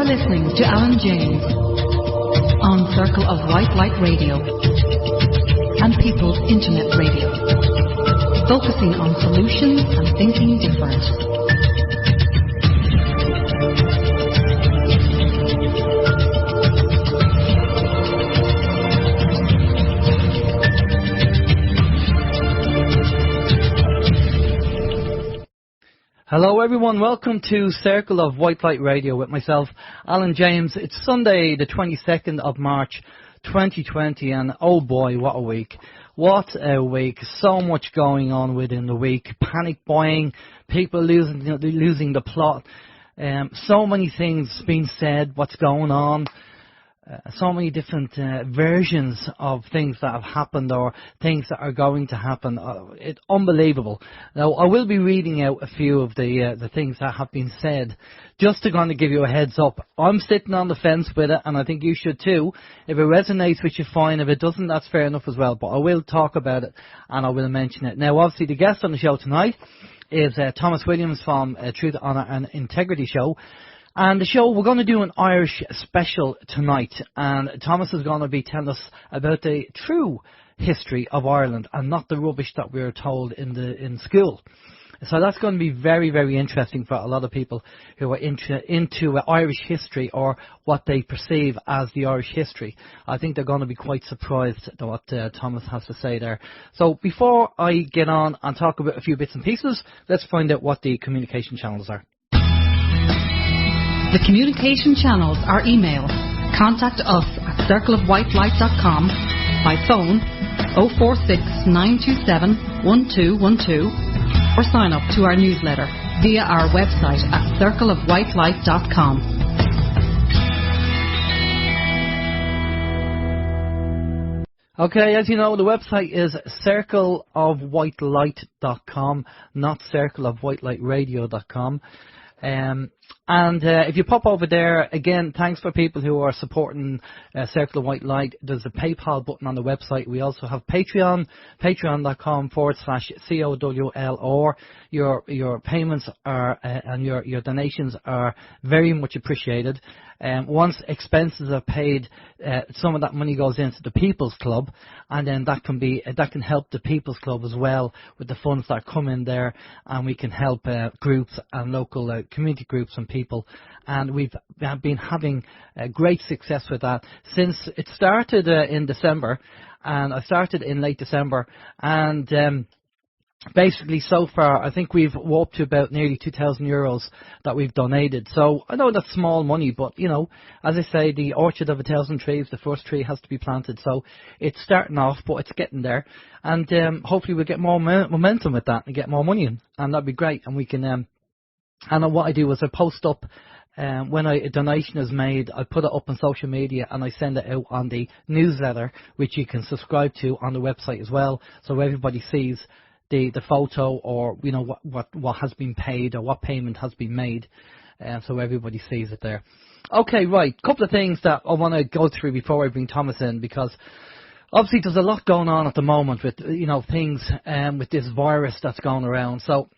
listening to Alan James on Circle of White Light Radio and People's Internet Radio, focusing on solutions and thinking different. Hello everyone, welcome to Circle of White Light Radio with myself, Alan James. It's Sunday the 22nd of March 2020 and oh boy, what a week. What a week. So much going on within the week. Panic buying, people losing the plot. So many things being said, what's going on. So many different versions of things that have happened or things that are going to happen. It's unbelievable. Now, I will be reading out a few of the things that have been said. Just to kind of give you a heads up, I'm sitting on the fence with it, and I think you should too. If it resonates with you, fine. If it doesn't, that's fair enough as well. But I will talk about it, and I will mention it. Now, obviously, the guest on the show tonight is Thomas Williams from Truth, Honour and Integrity Show. And the show, we're going to do an Irish special tonight, and Thomas is going to be telling us about the true history of Ireland and not the rubbish that we were told in school. So that's going to be very, very interesting for a lot of people who are into Irish history or what they perceive as the Irish history. I think they're going to be quite surprised at what Thomas has to say there. So before I get on and talk about a few bits and pieces, let's find out what the communication channels are. The communication channels are email. Contact us at circleofwhitelight.com, by phone 046 927 1212, or sign up to our newsletter via our website at circleofwhitelight.com. Okay, as you know, the website is circleofwhitelight.com, not circleofwhitelightradio.com. And if you pop over there, again, thanks for people who are supporting Circle of White Light. There's a PayPal button on the website. We also have Patreon, patreon.com/COWLR. Your payments are and your donations are very much appreciated. Once expenses are paid, some of that money goes into the People's Club, and then that can help the People's Club as well with the funds that come in there, and we can help groups and local community groups and people. And we've been having great success with that since it started in December, and I started in late December, and basically, so far, I think we've up to about nearly €2,000 that we've donated. So I know that's small money, but, you know, as I say, the orchard of 1,000 trees, the first tree has to be planted. So it's starting off, but it's getting there. And hopefully we'll get more momentum with that and get more money in. And that'd be great. And we can, and what I do is I post up, when a donation is made, I put it up on social media and I send it out on the newsletter, which you can subscribe to on the website as well. So everybody sees the photo, or you know what has been paid or what payment has been made, so everybody sees it there. Okay, right, couple of things that I want to go through before I bring Thomas in, because obviously there's a lot going on at the moment with things with this virus that's going around. So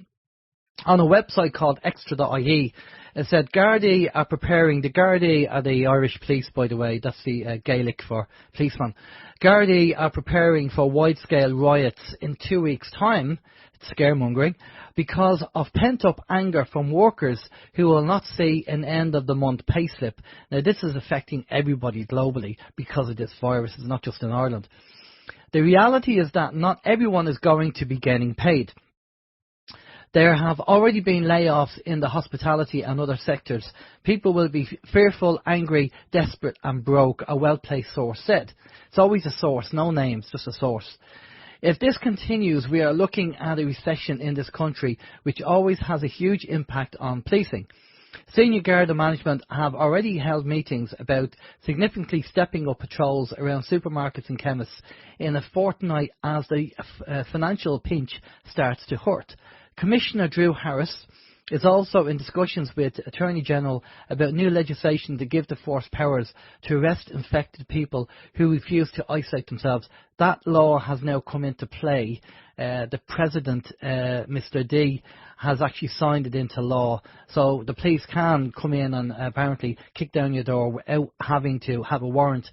on a website called extra.ie, it said Gardaí are preparing. The Gardaí are the Irish police, by the way. That's the Gaelic for policeman. Gardaí are preparing for wide-scale riots in 2 weeks' time. It's scaremongering because of pent-up anger from workers who will not see an end-of-the-month payslip. Now, this is affecting everybody globally because of this virus. It's not just in Ireland. The reality is that not everyone is going to be getting paid. There have already been layoffs in the hospitality and other sectors. People will be fearful, angry, desperate and broke, a well-placed source said. It's always a source, no names, just a source. If this continues, we are looking at a recession in this country, which always has a huge impact on policing. Senior Garda management have already held meetings about significantly stepping up patrols around supermarkets and chemists in a fortnight as the financial pinch starts to hurt. Commissioner Drew Harris is also in discussions with Attorney General about new legislation to give the force powers to arrest infected people who refuse to isolate themselves. That law has now come into play. The President, Mr. D, has actually signed it into law. So the police can come in and apparently kick down your door without having to have a warrant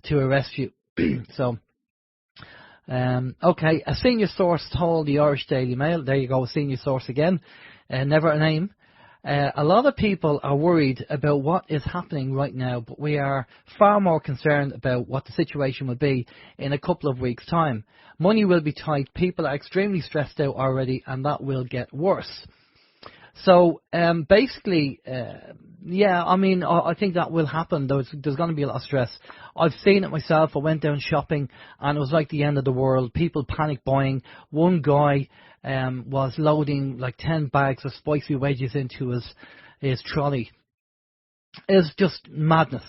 to arrest you. So, okay, a senior source told the Irish Daily Mail, there you go, a senior source again, never a name. A lot of people are worried about what is happening right now, but we are far more concerned about what the situation will be in a couple of weeks' time. Money will be tight, people are extremely stressed out already, and that will get worse. So basically, yeah, I mean, I think that will happen. There's going to be a lot of stress. I've seen it myself. I went down shopping, and it was like the end of the world. People panic buying. One guy was loading like 10 bags of spicy wedges into his trolley. It's just madness.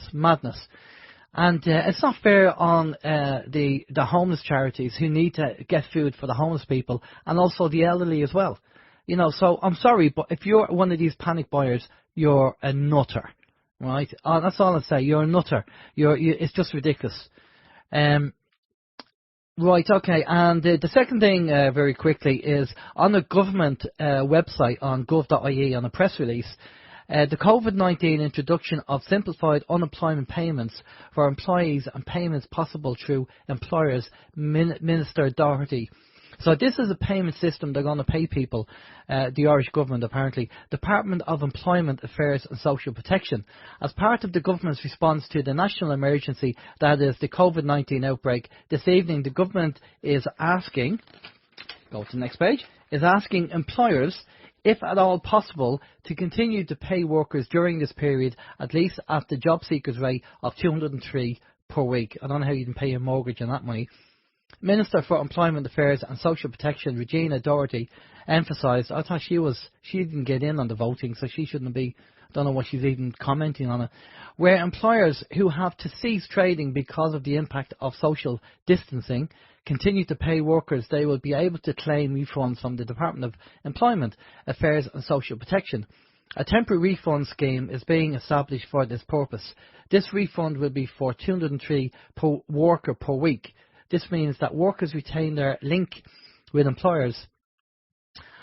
And it's not fair on the homeless charities who need to get food for the homeless people, and also the elderly as well. You know, so I'm sorry, but if you're one of these panic buyers, you're a nutter, right? That's all I say. You're a nutter. It's just ridiculous. Right, okay. And the second thing, very quickly, is on the government website on gov.ie on a press release. The COVID-19 introduction of simplified unemployment payments for employees and payments possible through employers, Minister Doherty. So this is a payment system they're going to pay people, the Irish government apparently, Department of Employment Affairs and Social Protection. As part of the government's response to the national emergency, that is the COVID-19 outbreak, this evening the government is asking, go to the next page, is asking employers, if at all possible, to continue to pay workers during this period, at least at the job seekers rate of $203 per week. I don't know how you can pay a mortgage on that money. Minister for Employment Affairs and Social Protection, Regina Doherty, emphasised, I thought she didn't get in on the voting, so she shouldn't be, don't know what she's even commenting on it, where employers who have to cease trading because of the impact of social distancing continue to pay workers, they will be able to claim refunds from the Department of Employment Affairs and Social Protection. A temporary refund scheme is being established for this purpose. This refund will be for $203 per worker per week. This means that workers retain their link with employers,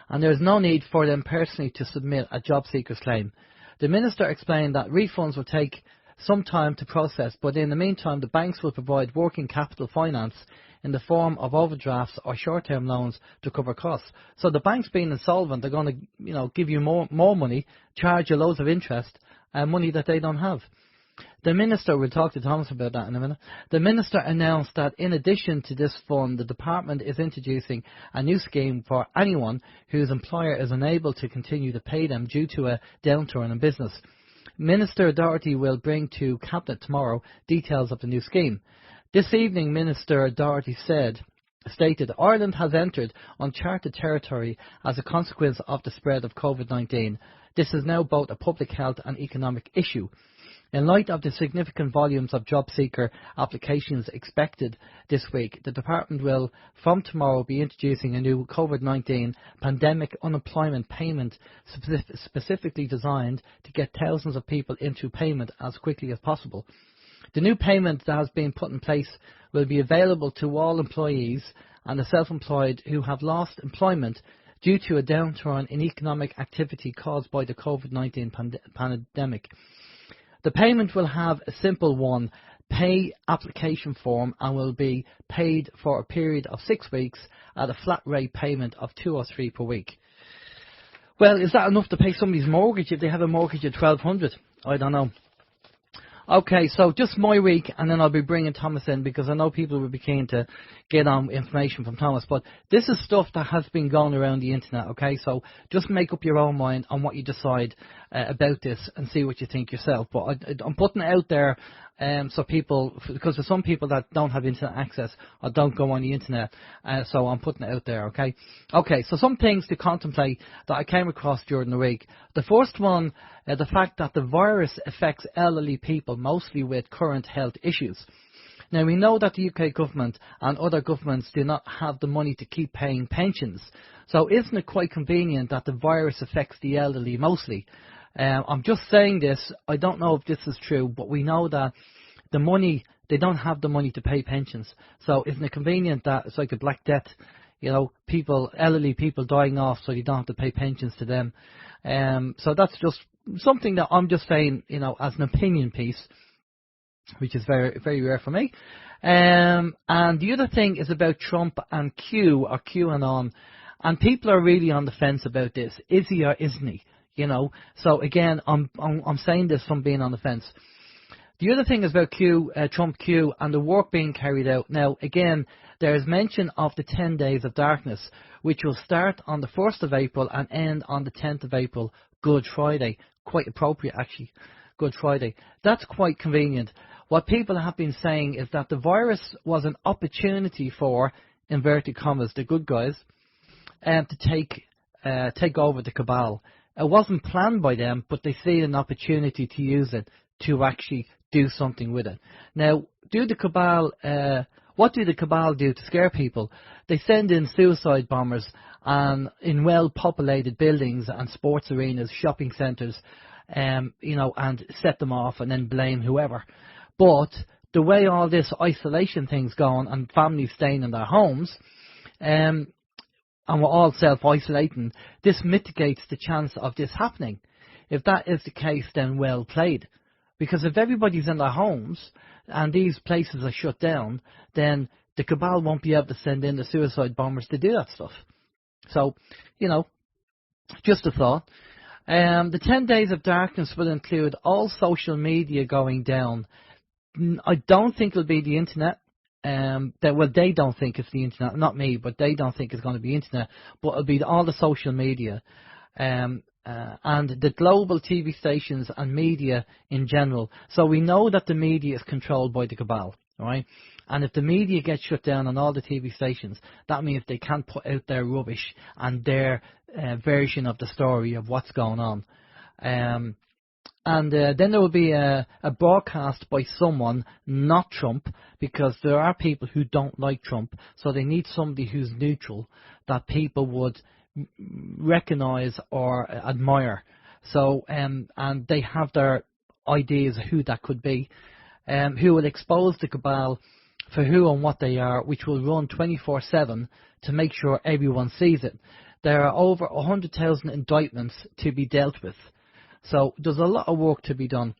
and there is no need for them personally to submit a job seeker's claim. The Minister explained that refunds will take some time to process, but in the meantime the banks will provide working capital finance in the form of overdrafts or short-term loans to cover costs. So the banks being insolvent, they're going to give you more money, charge you loads of interest, and money that they don't have. The Minister, we'll talk to Thomas about that in a minute, the Minister announced that in addition to this fund, the Department is introducing a new scheme for anyone whose employer is unable to continue to pay them due to a downturn in business. Minister Doherty will bring to Cabinet tomorrow details of the new scheme. This evening, Minister Doherty stated, Ireland has entered uncharted territory as a consequence of the spread of COVID-19. This is now both a public health and economic issue. In light of the significant volumes of job seeker applications expected this week, the Department will, from tomorrow, be introducing a new COVID-19 pandemic unemployment payment specifically designed to get thousands of people into payment as quickly as possible. The new payment that has been put in place will be available to all employees and the self-employed who have lost employment due to a downturn in economic activity caused by the COVID-19 pandemic. The payment will have a simple pay application form and will be paid for a period of 6 weeks at a flat rate payment of $203 per week. Well, is that enough to pay somebody's mortgage if they have a mortgage of $1,200? I don't know. Okay, so just my week, and then I'll be bringing Thomas in because I know people will be keen to get on information from Thomas. But this is stuff that has been going around the internet, okay? So just make up your own mind on what you decide about this and see what you think yourself. But I'm putting it out there so people, because there's some people that don't have internet access or don't go on the internet, so I'm putting it out there, okay? Okay, so some things to contemplate that I came across during the week. The first one, the fact that the virus affects elderly people, mostly with current health issues. Now, we know that the UK government and other governments do not have the money to keep paying pensions. So isn't it quite convenient that the virus affects the elderly mostly? I'm just saying this. I don't know if this is true, but we know that the money, they don't have the money to pay pensions. So isn't it convenient that it's like a Black Death? Elderly people dying off so you don't have to pay pensions to them. So that's just something that I'm just saying, as an opinion piece, which is very, very rare for me. And the other thing is about Trump and Q, or QAnon. And people are really on the fence about this. Is he or isn't he? So again, I'm saying this from being on the fence. The other thing is about Trump Q, and the work being carried out. Now, again, there is mention of the 10 days of darkness, which will start on the 1st of April and end on the 10th of April, Good Friday. Quite appropriate, actually, Good Friday. That's quite convenient. What people have been saying is that the virus was an opportunity for, inverted commas, the good guys, to take over the cabal. It wasn't planned by them, but they see an opportunity to use it to actually do something with it. Now, what do the cabal do to scare people? They send in suicide bombers and in well-populated buildings and sports arenas, shopping centres, and set them off and then blame whoever. But the way all this isolation thing's going and families staying in their homes, and we're all self-isolating, this mitigates the chance of this happening. If that is the case, then well played. Because if everybody's in their homes and these places are shut down, then the cabal won't be able to send in the suicide bombers to do that stuff. So, just a thought. The 10 days of darkness will include all social media going down. I don't think it'll be the internet. They don't think it's the internet, not me, but they don't think it's going to be internet, but it'll be all the social media, and the global TV stations and media in general. So we know that the media is controlled by the cabal, right? And if the media gets shut down on all the TV stations, that means they can't put out their rubbish and their version of the story of what's going on. And then there will be a broadcast by someone, not Trump, because there are people who don't like Trump, so they need somebody who's neutral, that people would recognise or admire. So, and they have their ideas of who that could be, who will expose the cabal for who and what they are, which will run 24/7 to make sure everyone sees it. There are over 100,000 indictments to be dealt with. So there's a lot of work to be done.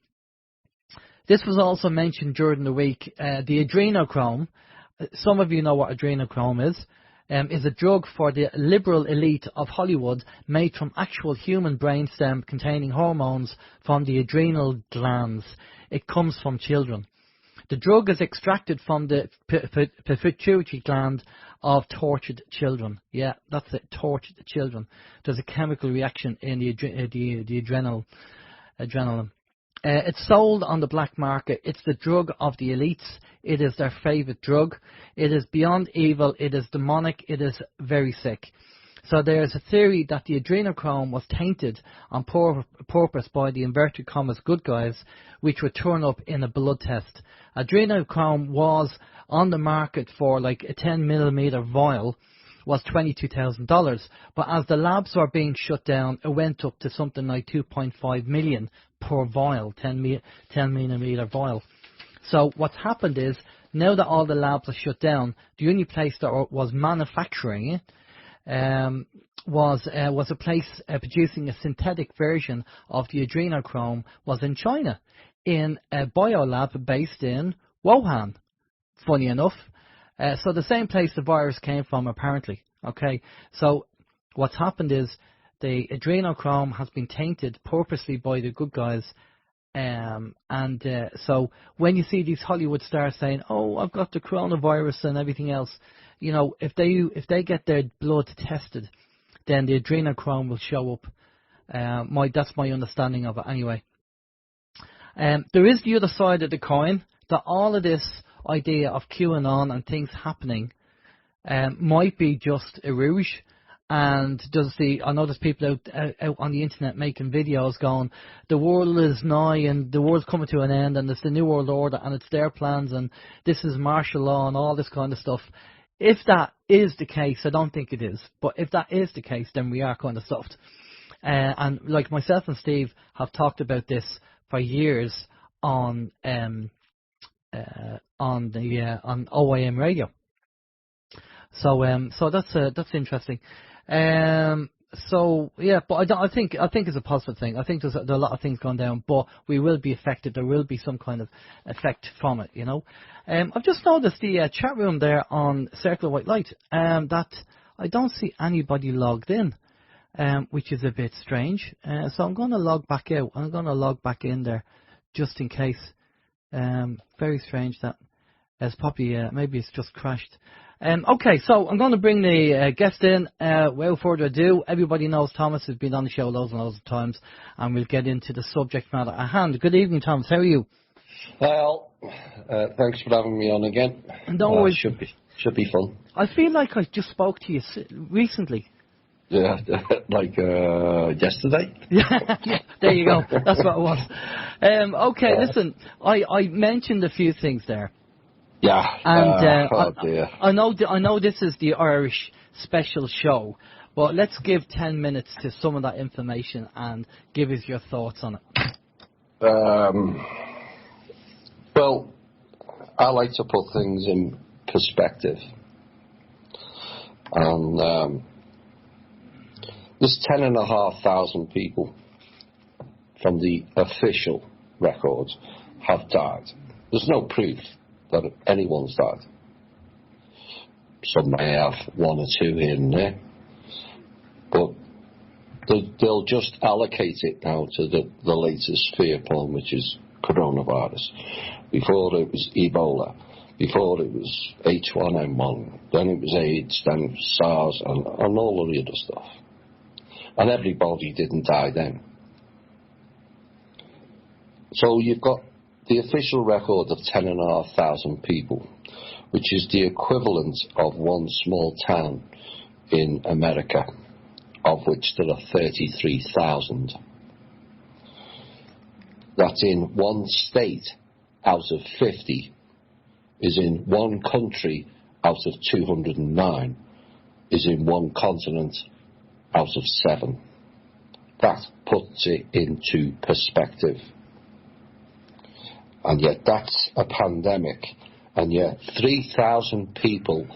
This was also mentioned during the week. The adrenochrome, some of you know what adrenochrome is a drug for the liberal elite of Hollywood made from actual human brainstem containing hormones from the adrenal glands. It comes from children. The drug is extracted from the pituitary gland of tortured children. Yeah, that's it, tortured children. There's a chemical reaction in the adrenaline. It's sold on the black market. It's the drug of the elites. It is their favourite drug. It is beyond evil. It is demonic. It is very sick. So there's a theory that the adrenochrome was tainted on purpose by the inverted commas good guys, which would turn up in a blood test. Adrenochrome was on the market for like a 10mm vial, was $22,000. But as the labs were being shut down, it went up to something like $2.5 million per vial, 10mm vial. So what's happened is, now that all the labs are shut down, the only place that was manufacturing it was a place producing a synthetic version of the adrenochrome was in China, in a biolab based in Wuhan, funny enough. So the same place the virus came from, apparently. Okay, so what's happened is the adrenochrome has been tainted purposely by the good guys. So when you see these Hollywood stars saying, "Oh, I've got the coronavirus and everything else," if they get their blood tested, then the adrenochrome will show up. That's my understanding of it anyway. There is the other side of the coin, that all of this idea of QAnon and things happening might be just a rouge, and I know there's people out on the internet making videos going, the world is nigh and the world's coming to an end and it's the New World Order and it's their plans and this is martial law and all this kind of stuff. If that is the case, I don't think it is, but if that is the case, then we are kind of stuffed. And like myself and Steve have talked about this for years on OAM radio. So that's interesting. So yeah, but I think it's a positive thing. I think there are a lot of things going down, but we will be affected. There will be some kind of effect from it, you know. I've just noticed the chat room there on Circle of White Light that I don't see anybody logged in, which is a bit strange. So I'm going to log back out. I'm going to log back in there just in case. Very strange that. It's probably maybe it's just crashed. Okay, so I'm going to bring the guest in. Without further ado, everybody knows Thomas has been on the show loads and loads of times, and we'll get into the subject matter at hand. Good evening, Thomas. How are you? Well, thanks for having me on again. No worries. Should be fun. I feel like I just spoke to you recently. Yeah, like yesterday. Yeah, there you go. That's what it was. Okay, listen, I mentioned a few things there. Yeah. And dear. I know this is the Irish special show, but let's give 10 minutes to some of that information and give us your thoughts on it. Well, I like to put things in perspective. And there's 10,500 people from the official records have died. There's no proof that anyone's died. Some may have one or two here and there, but they'll just allocate it now to the latest fear porn, which is coronavirus. Before it was Ebola, before it was H1N1, then it was AIDS, then it was SARS, and all of the other stuff. And everybody didn't die then. So you've got the official record of 10,500 people, which is the equivalent of one small town in America, of which there are 33,000. That in one state out of 50 is in one country out of 209, is in one continent out of 7. That puts it into perspective. And yet that's a pandemic. And yet 3,000 people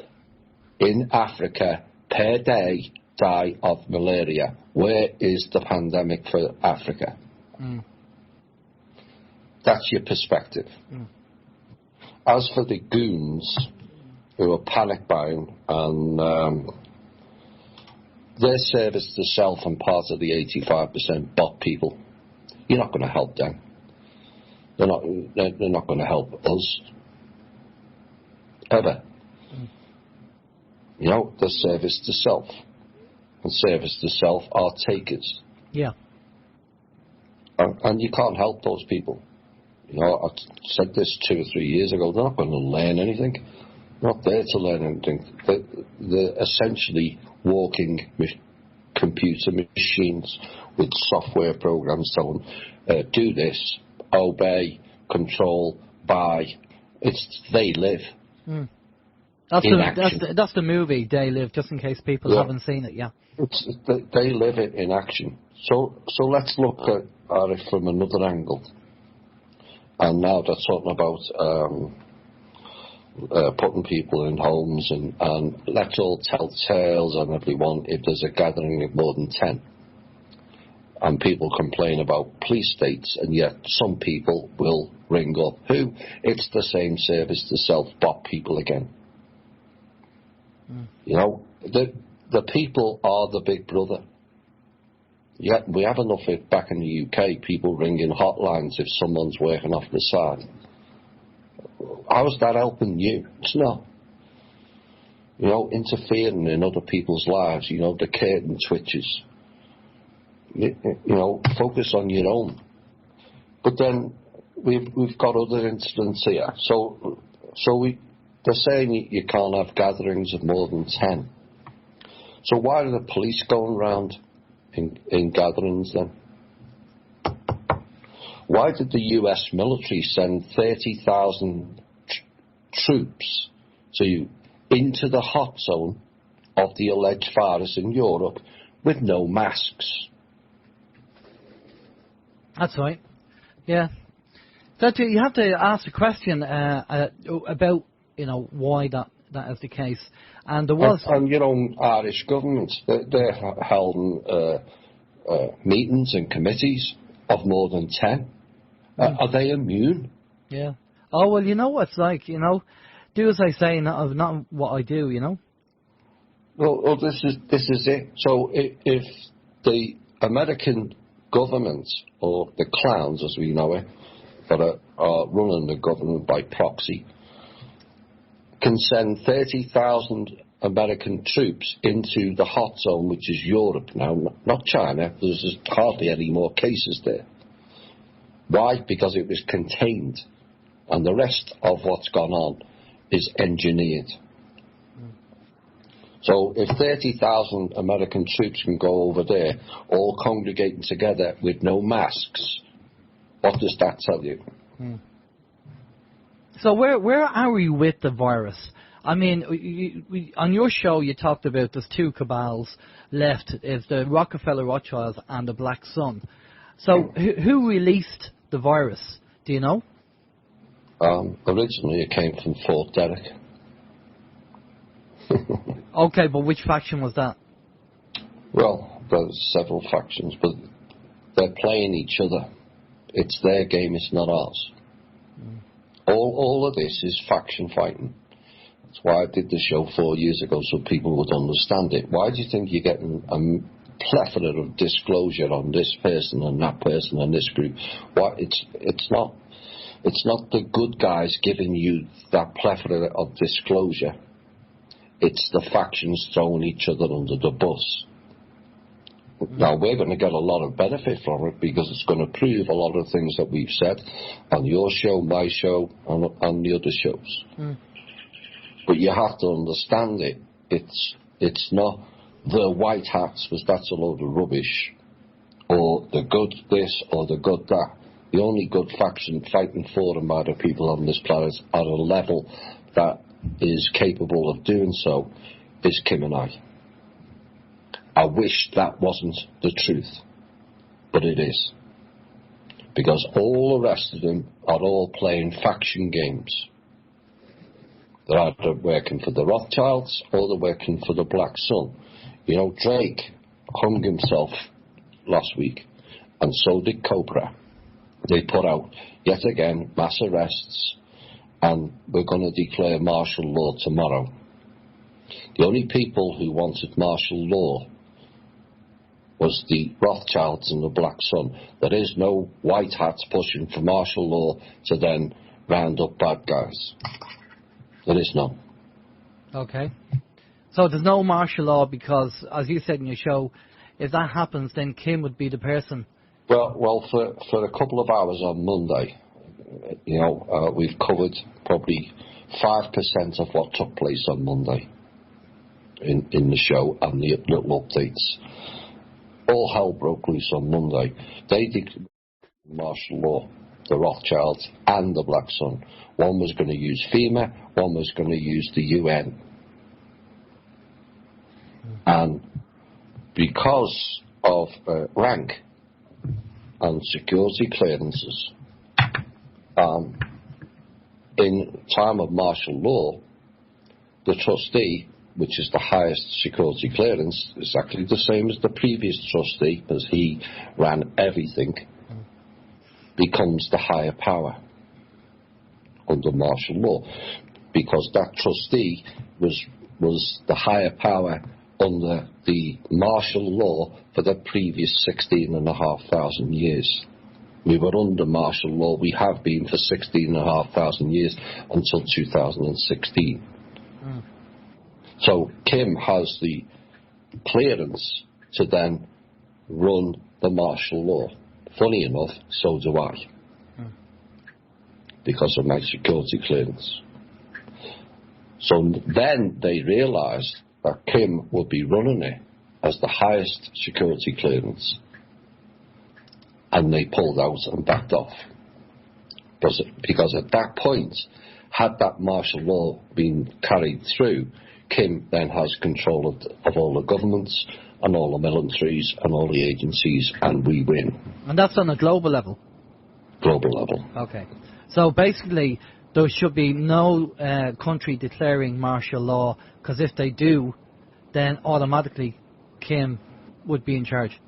in Africa per day die of malaria. Where is the pandemic for Africa? That's your perspective. As for the goons who are panic buying and their service to self and part of the 85% bot people, you're not going to help them. They're not going to help us. Ever. You know, the service to self. And service to self are takers. Yeah. And you can't help those people. You know, I said this 2 or 3 years ago, they're not going to learn anything. They're not there to learn anything. They're essentially walking computer machines with software programs telling them, do this, obey, control, buy. They live. That's the movie They Live, just in case people haven't seen it. Yeah, they live it in action. So let's look at it from another angle. And now they're talking about putting people in homes and let's all tell tales on everyone if there's a gathering of more than 10. And people complain about police states, and yet some people will ring up. Who? It's the same service to self-bot people again. You know, the people are the big brother. Yeah, we have enough of it back in the UK, people ringing hotlines if someone's working off the side. How's that helping you? It's not. You know, interfering in other people's lives, you know, the curtain twitches. You know, focus on your own. But then we've got other incidents here. So they're saying you can't have gatherings of more than 10. So why are the police going around in gatherings then? Why did the US military send 30,000 troops into the hot zone of the alleged virus in Europe with no masks? That's right. Yeah. That you have to ask the question about why that is the case. And there was and your own Irish government, they're holding meetings and committees of more than 10. Are they immune? Yeah. Oh well, you know what it's like. Do as I say, not what I do. Well, this is it. So if the American government, or the clowns as we know it, that are running the government by proxy, can send 30,000 American troops into the hot zone, which is Europe now, not China. There's hardly any more cases there. Why? Because it was contained, and the rest of what's gone on is engineered. So if 30,000 American troops can go over there, all congregating together with no masks, what does that tell you? So where are we with the virus? I mean, on your show you talked about there's two cabals left. It's the Rockefeller Rothschilds and the Black Sun. So who released the virus? Do you know? Originally it came from Fort Derrick. Okay, but which faction was that? Well, there's several factions, but they're playing each other. It's their game, it's not ours. All of this is faction fighting. That's why I did the show 4 years ago, so people would understand it. Why do you think you're getting a plethora of disclosure on this person and that person and this group? Why? It's not the good guys giving you that plethora of disclosure. It's the factions throwing each other under the bus. Now, we're going to get a lot of benefit from it because it's going to prove a lot of things that we've said on your show, my show, and on the other shows. But you have to understand it. It's not the white hats, because that's a load of rubbish, or the good this or the good that. The only good faction fighting for and by the people on this planet at a level that is capable of doing so is Kim and I. I wish that wasn't the truth, but it is. Because all the rest of them are all playing faction games. They're either working for the Rothschilds or they're working for the Black Sun. Drake hung himself last week, and so did Cobra. They put out, yet again, mass arrests, and we're going to declare martial law tomorrow. The only people who wanted martial law was the Rothschilds and the Black Sun. There is no white hats pushing for martial law to then round up bad guys. There is none. Okay. So there's no martial law because, as you said in your show, if that happens, then Kim would be the person. Well, for a couple of hours on Monday, we've covered probably 5% of what took place on Monday in the show and the little updates. All hell broke loose on Monday. They declared martial law, the Rothschilds and the Black Sun. One was going to use FEMA, one was going to use the UN. And because of rank and security clearances, in time of martial law, the trustee, which is the highest security clearance, exactly the same as the previous trustee, because he ran everything, becomes the higher power under martial law, because that trustee was the higher power under the martial law for the previous 16,500 years. We were under martial law. We have been for 16,500 years until 2016. So Kim has the clearance to then run the martial law. Funny enough, so do I, because of my security clearance. So then they realised, that Kim would be running it as the highest security clearance, and they pulled out and backed off. Because at that point, had that martial law been carried through, Kim then has control of all the governments and all the militaries and all the agencies, and we win. And that's on a global level? Global level. Okay. So basically, there should be no country declaring martial law, because if they do, then automatically Kim would be in charge.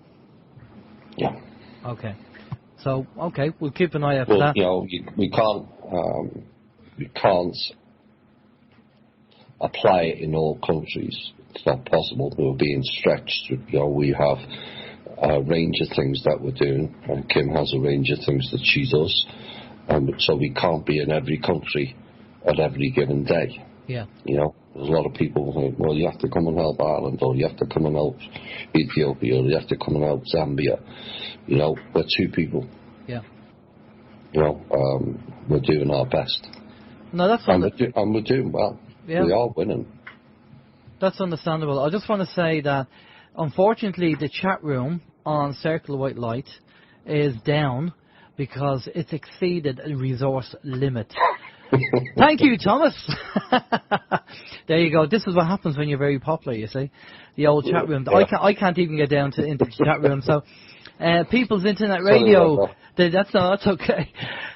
Yeah. Okay. So, okay, we'll keep an eye out for Well, that. you know, we can't apply it in all countries. It's not possible. We're being stretched. You know, we have a range of things that we're doing, and Kim has a range of things that she does. So we can't be in every country at every given day. Yeah. You know, there's a lot of people who think, well, you have to come and help Ireland, or you have to come and help Ethiopia, or you have to come and help Zambia. You know, we're two people. Yeah. You know, we're doing our best. No, that's and we're doing well. Yeah. We are winning. That's understandable. I just want to say that, unfortunately, the chat room on Circle of White Light is down because it's exceeded a resource limit. Thank you, Thomas. There you go. This is what happens when you're very popular, you see. The old chat room. Yeah. I can't even get down into the chat room. So, People's Internet Radio. That's okay.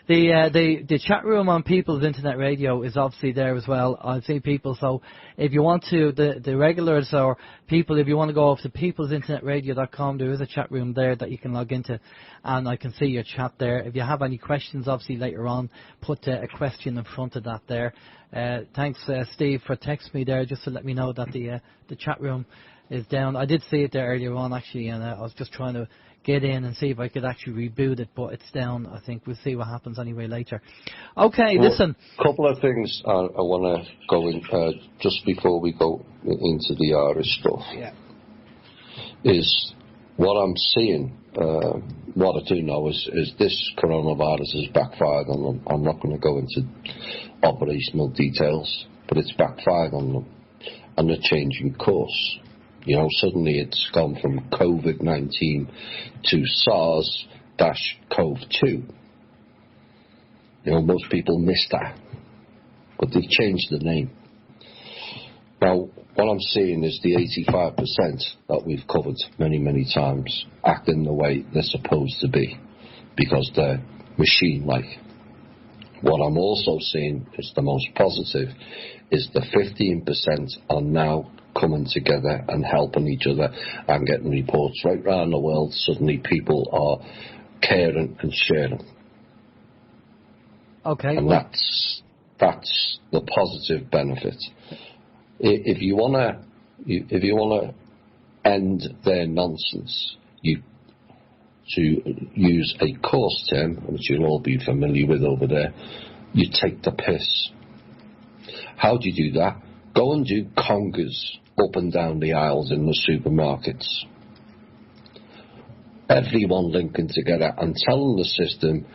The chat room on People's Internet Radio is obviously there as well. I see people. So if you want to, the regulars or people, if you want to go off to peoplesinternetradio.com, there is a chat room there that you can log into, and I can see your chat there. If you have any questions, obviously later on, put a question in front of that there. Thanks, Steve, for texting me there just to let me know that the chat room is down. I did see it there earlier on actually, and I was just trying to get in and see if I could actually reboot it, but it's down. I think we'll see what happens anyway later. Okay, well, listen. A couple of things I want to go in just before we go into the Irish stuff. Yeah. Is what I'm seeing. What I do know is this coronavirus has backfired on them. I'm not going to go into operational details, but it's backfired on them, and they're changing course. You know, suddenly it's gone from COVID-19 to SARS-CoV-2. You know, most people miss that, but they've changed the name. Now, what I'm seeing is the 85% that we've covered many, many times acting the way they're supposed to be because they're machine-like. What I'm also seeing is the most positive is the 15% are now coming together and helping each other and getting reports right around the world. Suddenly people are caring and sharing. Okay. And that's the positive benefit. If you wanna end their nonsense, to use a coarse term, which you'll all be familiar with over there, you take the piss. How do you do that? Go and do congas up and down the aisles in the supermarkets. Everyone linking together and telling the system,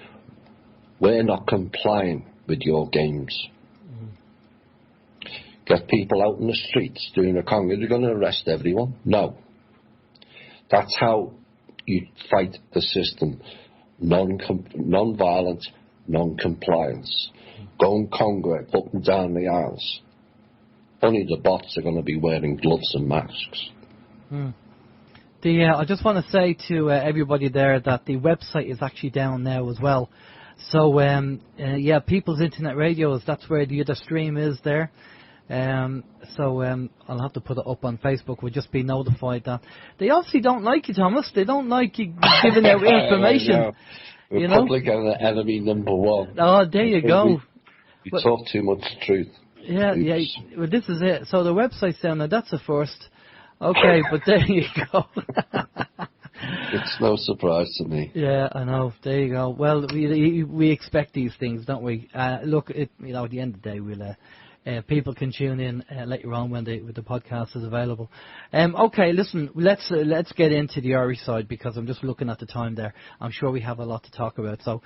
we're not complying with your games. Get people out in the streets doing a conga. They're going to arrest everyone? No. That's how you fight the system. Non-violent, non-compliance. Go and conga up and down the aisles. Only the bots are going to be wearing gloves and masks. I just want to say to everybody there that the website is actually down now as well. So, People's Internet Radio, that's where the other stream is there. I'll have to put it up on Facebook. We'll just be notified that. They obviously don't like you, Thomas. They don't like you giving out information. Republic enemy number one. Oh, there you go. We talk too much truth. Yeah. Well, this is it. So the website's down there. That's a first. Okay, but there you go. It's no surprise to me. Yeah, I know. There you go. Well, we expect these things, don't we? Look, at the end of the day, we'll people can tune in later on when the podcast is available. Okay, listen, let's get into the Irish side because I'm just looking at the time there. I'm sure we have a lot to talk about. So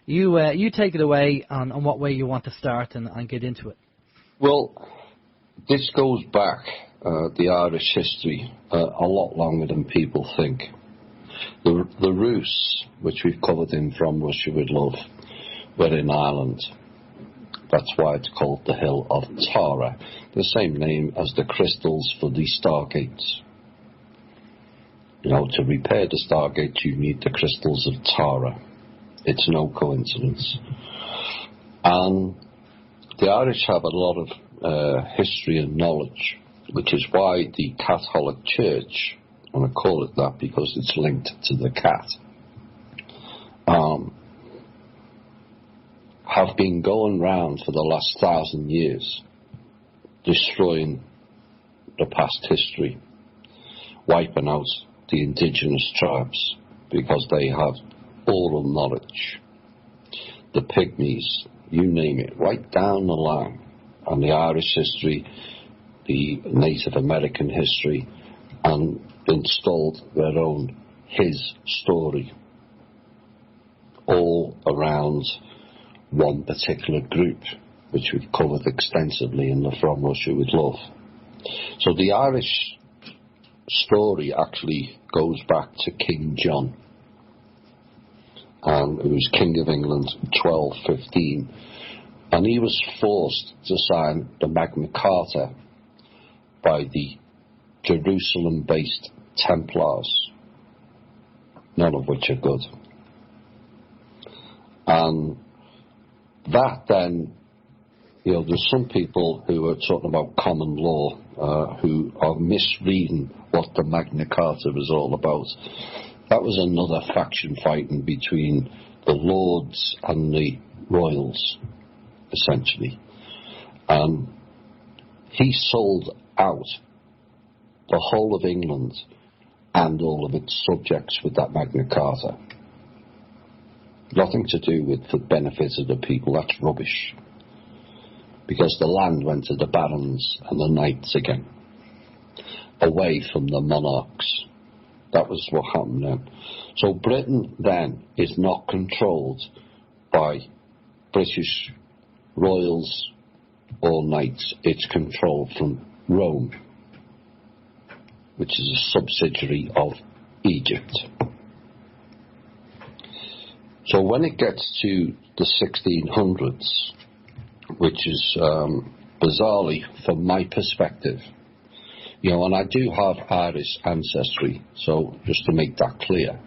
you take it away on what way you want to start and get into it. Well, this goes back the Irish history a lot longer than people think. The Rus, which we've covered in From Russia with Love, were in Ireland. That's why it's called the Hill of Tara, the same name as the crystals for the Stargates. To repair the Stargate, you need the crystals of Tara. It's no coincidence. And the Irish have a lot of history and knowledge, which is why the Catholic Church, and I call it that because it's linked to the cat, have been going round for the last 1,000 years, destroying the past history, wiping out the indigenous tribes because they have oral knowledge. The Pygmies, you name it, right down the line. And the Irish history, the Native American history, and installed their own his story, all around one particular group, which we've covered extensively in the From Russia with Love. So the Irish story actually goes back to King John, and he was King of England 1215, and he was forced to sign the Magna Carta by the Jerusalem-based Templars, none of which are good. And that then, there's some people who are talking about common law who are misreading what the Magna Carta was all about. That was another faction fighting between the lords and the royals, essentially. And he sold out the whole of England and all of its subjects with that Magna Carta. Nothing to do with the benefit of the people. That's rubbish. Because the land went to the barons and the knights again, away from the monarchs. That was what happened then. So Britain then is not controlled by British royals or knights. It's controlled from Rome, which is a subsidiary of Egypt. So when it gets to the 1600s, which is bizarrely, from my perspective, and I do have Irish ancestry, so just to make that clear,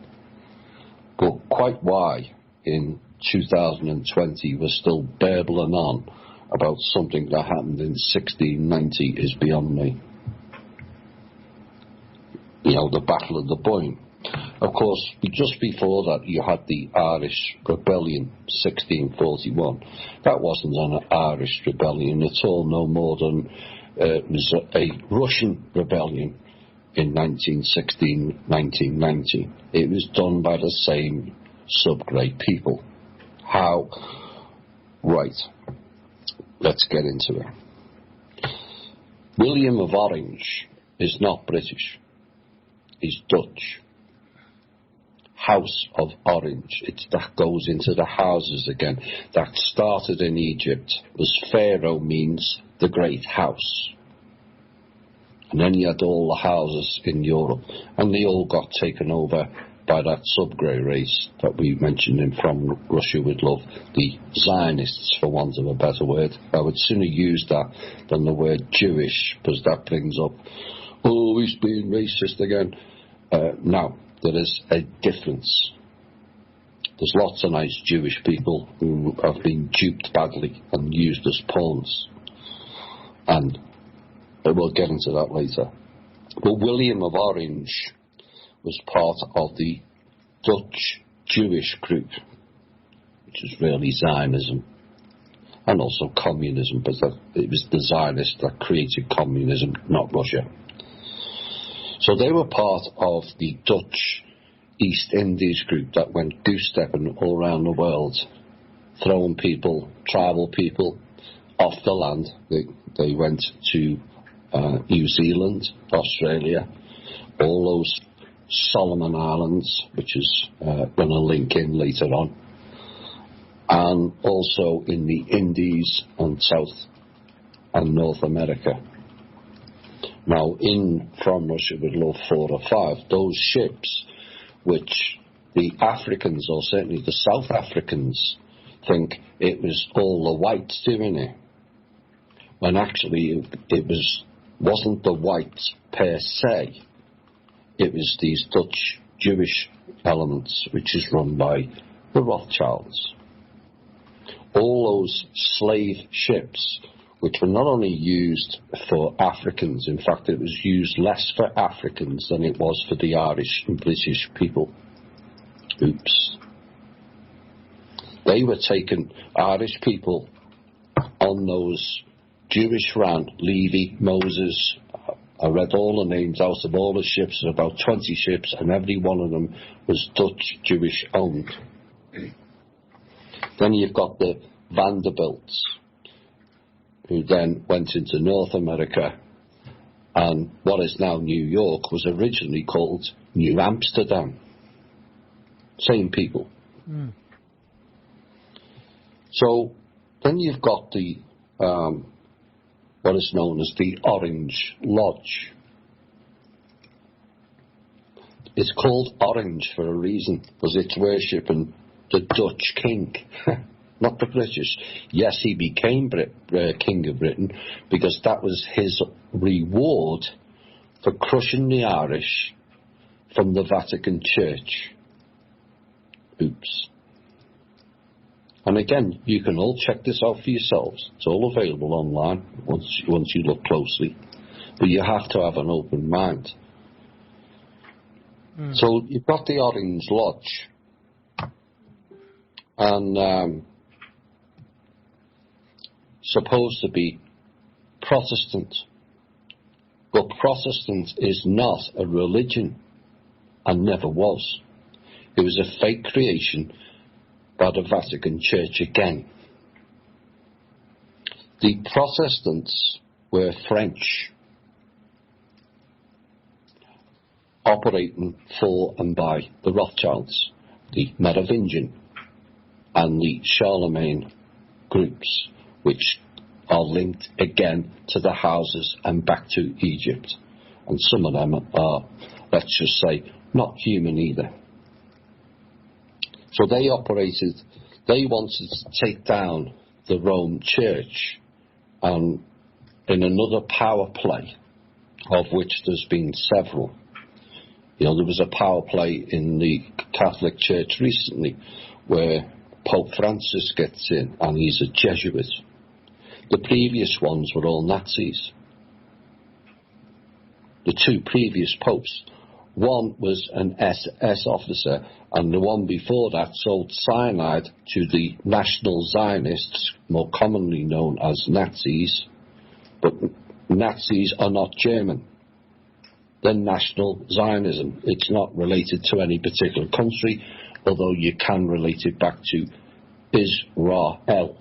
but quite why in 2020 we're still babbling on about something that happened in 1690 is beyond me. The Battle of the Boyne. Of course, just before that you had the Irish Rebellion, 1641. That wasn't an Irish rebellion at all, no more than it was a Russian rebellion in 1916, 1919. It was done by the same subgrade people. How? Right. Let's get into it. William of Orange is not British. He's Dutch. House of Orange. That goes into the houses again. That started in Egypt. Was Pharaoh means the great house. And then you had all the houses in Europe. And they all got taken over by that sub-grey race that we mentioned in From Russia with Love. The Zionists, for want of a better word. I would sooner use that than the word Jewish, because that brings up, oh, he's being racist again. No. There is a difference. There's lots of nice Jewish people who have been duped badly and used as pawns. And we'll get into that later. But William of Orange was part of the Dutch Jewish group, which is really Zionism, and also communism, but it was the Zionists that created communism, not Russia. So they were part of the Dutch East Indies group that went goose-stepping all around the world, throwing people, tribal people, off the land. They went to New Zealand, Australia, all those Solomon Islands, which is going to link in later on, and also in the Indies and South and North America. Now, in from Russia with Love 4 or 5, those ships, which the Africans, or certainly the South Africans, think it was all the whites doing it, when actually it wasn't the whites per se. It was these Dutch Jewish elements, which is run by the Rothschilds. All those slave ships, which were not only used for Africans, in fact it was used less for Africans than it was for the Irish and British people. Oops. They were taking Irish people on those Jewish ran, Levy, Moses. I read all the names out of all the ships, about 20 ships, and every one of them was Dutch Jewish owned. Then you've got the Vanderbilts, who then went into North America, and what is now New York was originally called New Amsterdam. Same people. Mm. So then you've got the what is known as the Orange Lodge. It's called Orange for a reason, because it's worshipping the Dutch king, not the British. Yes, he became King of Britain because that was his reward for crushing the Irish from the Vatican Church. Oops. And again, you can all check this out for yourselves. It's all available online once you look closely. But you have to have an open mind. Mm. So you've got the Orange Lodge. And supposed to be Protestant. But Protestant is not a religion, and never was. It was a fake creation by the Vatican Church again. The Protestants were French, operating for and by the Rothschilds, the Merovingian and the Charlemagne groups, which are linked again to the houses and back to Egypt. And some of them are, let's just say, not human either. So they wanted to take down the Rome Church, and in another power play, of which there's been several. You know, there was a power play in the Catholic Church recently where Pope Francis gets in, and he's a Jesuit. The previous ones were all Nazis. The two previous popes. One was an SS officer, and the one before that sold cyanide to the National Zionists, more commonly known as Nazis. But Nazis are not German. They're National Zionism. It's not related to any particular country, although you can relate it back to Israel.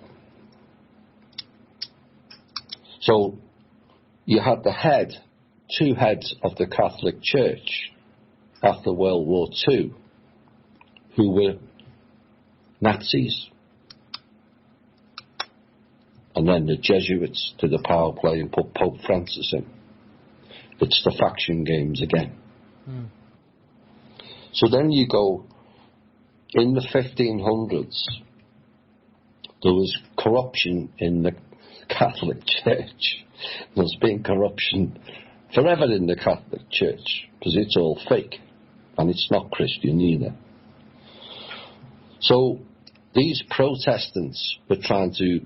So you had two heads of the Catholic Church after World War II, who were Nazis. And then the Jesuits did the power play and put Pope Francis in. It's the faction games again. Mm. So then you go, in the 1500s, there was corruption in the Catholic Church. There's been corruption forever in the Catholic Church, because it's all fake. And it's not Christian either. So these Protestants were trying to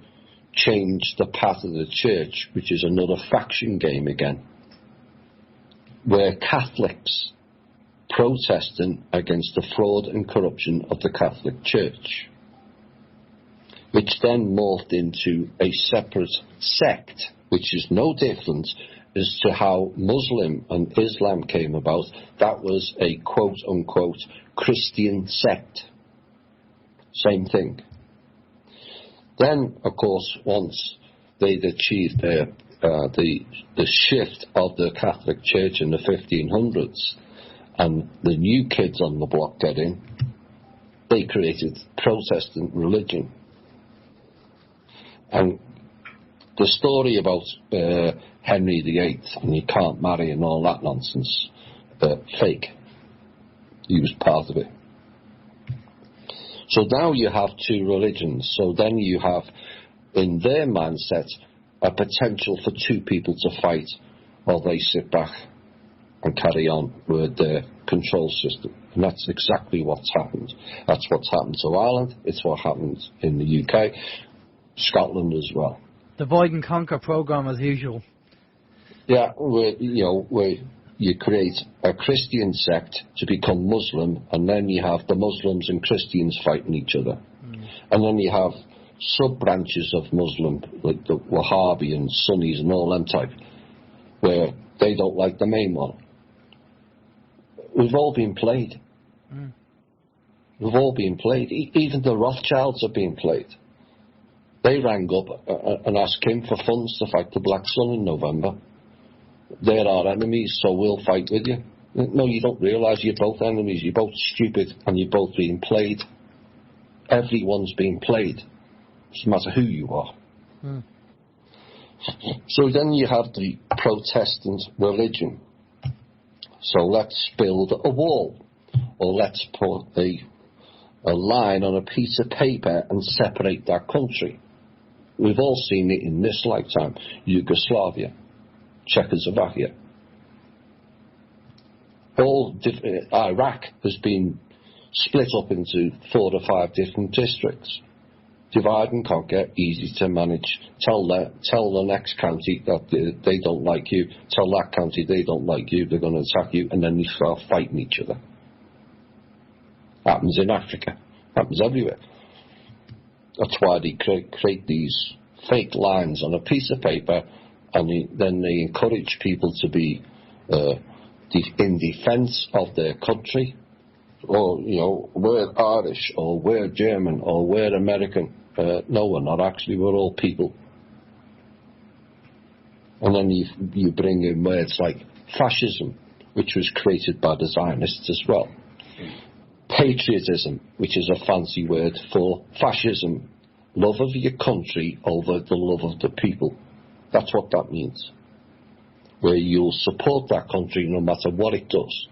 change the path of the church, which is another faction game again, where Catholics protesting against the fraud and corruption of the Catholic Church, which then morphed into a separate sect, which is no different as to how Muslim and Islam came about. That was a quote-unquote Christian sect. Same thing. Then, of course, once they'd achieved the shift of the Catholic Church in the 1500s, and the new kids on the block get in, they created Protestant religion. And the story about Henry VIII and you can't marry and all that nonsense, fake. He was part of it. So now you have two religions. So then you have, in their mindset, a potential for two people to fight while they sit back and carry on with their control system. And that's exactly what's happened. That's what's happened to Ireland. It's what happened in the UK, Scotland as well. Divide and conquer program as usual. Yeah, where you create a Christian sect to become Muslim, and then you have the Muslims and Christians fighting each other. And then you have sub-branches of Muslim, like the Wahhabi and Sunnis and all them type, where they don't like the main one. We've all been played. We've all been played. Even the Rothschilds are being played. They rang up and asked him for funds to fight the Black Sun in November. They're our enemies, so we'll fight with you. No, you don't realise you're both enemies. You're both stupid and you're both being played. Everyone's being played. Doesn't matter who you are. So then you have the Protestant religion. So let's build a wall, or let's put a line on a piece of paper and separate that country. We've all seen it in this lifetime. Yugoslavia, Czechoslovakia. Iraq has been split up into 4 or 5 different districts. Divide and conquer, easy to manage. Tell the next county that they don't like you. Tell that county they don't like you. They're going to attack you, and then you start fighting each other. Happens in Africa. Happens everywhere. That's why they create these fake lines on a piece of paper, and then they encourage people to be in defence of their country. Or, we're Irish, or we're German, or we're American. No, we're not actually. We're all people. And then you bring in words like fascism, which was created by the Zionists as well. Patriotism, which is a fancy word for fascism. Love of your country over the love of the people. That's what that means. Where you'll support that country no matter what it does.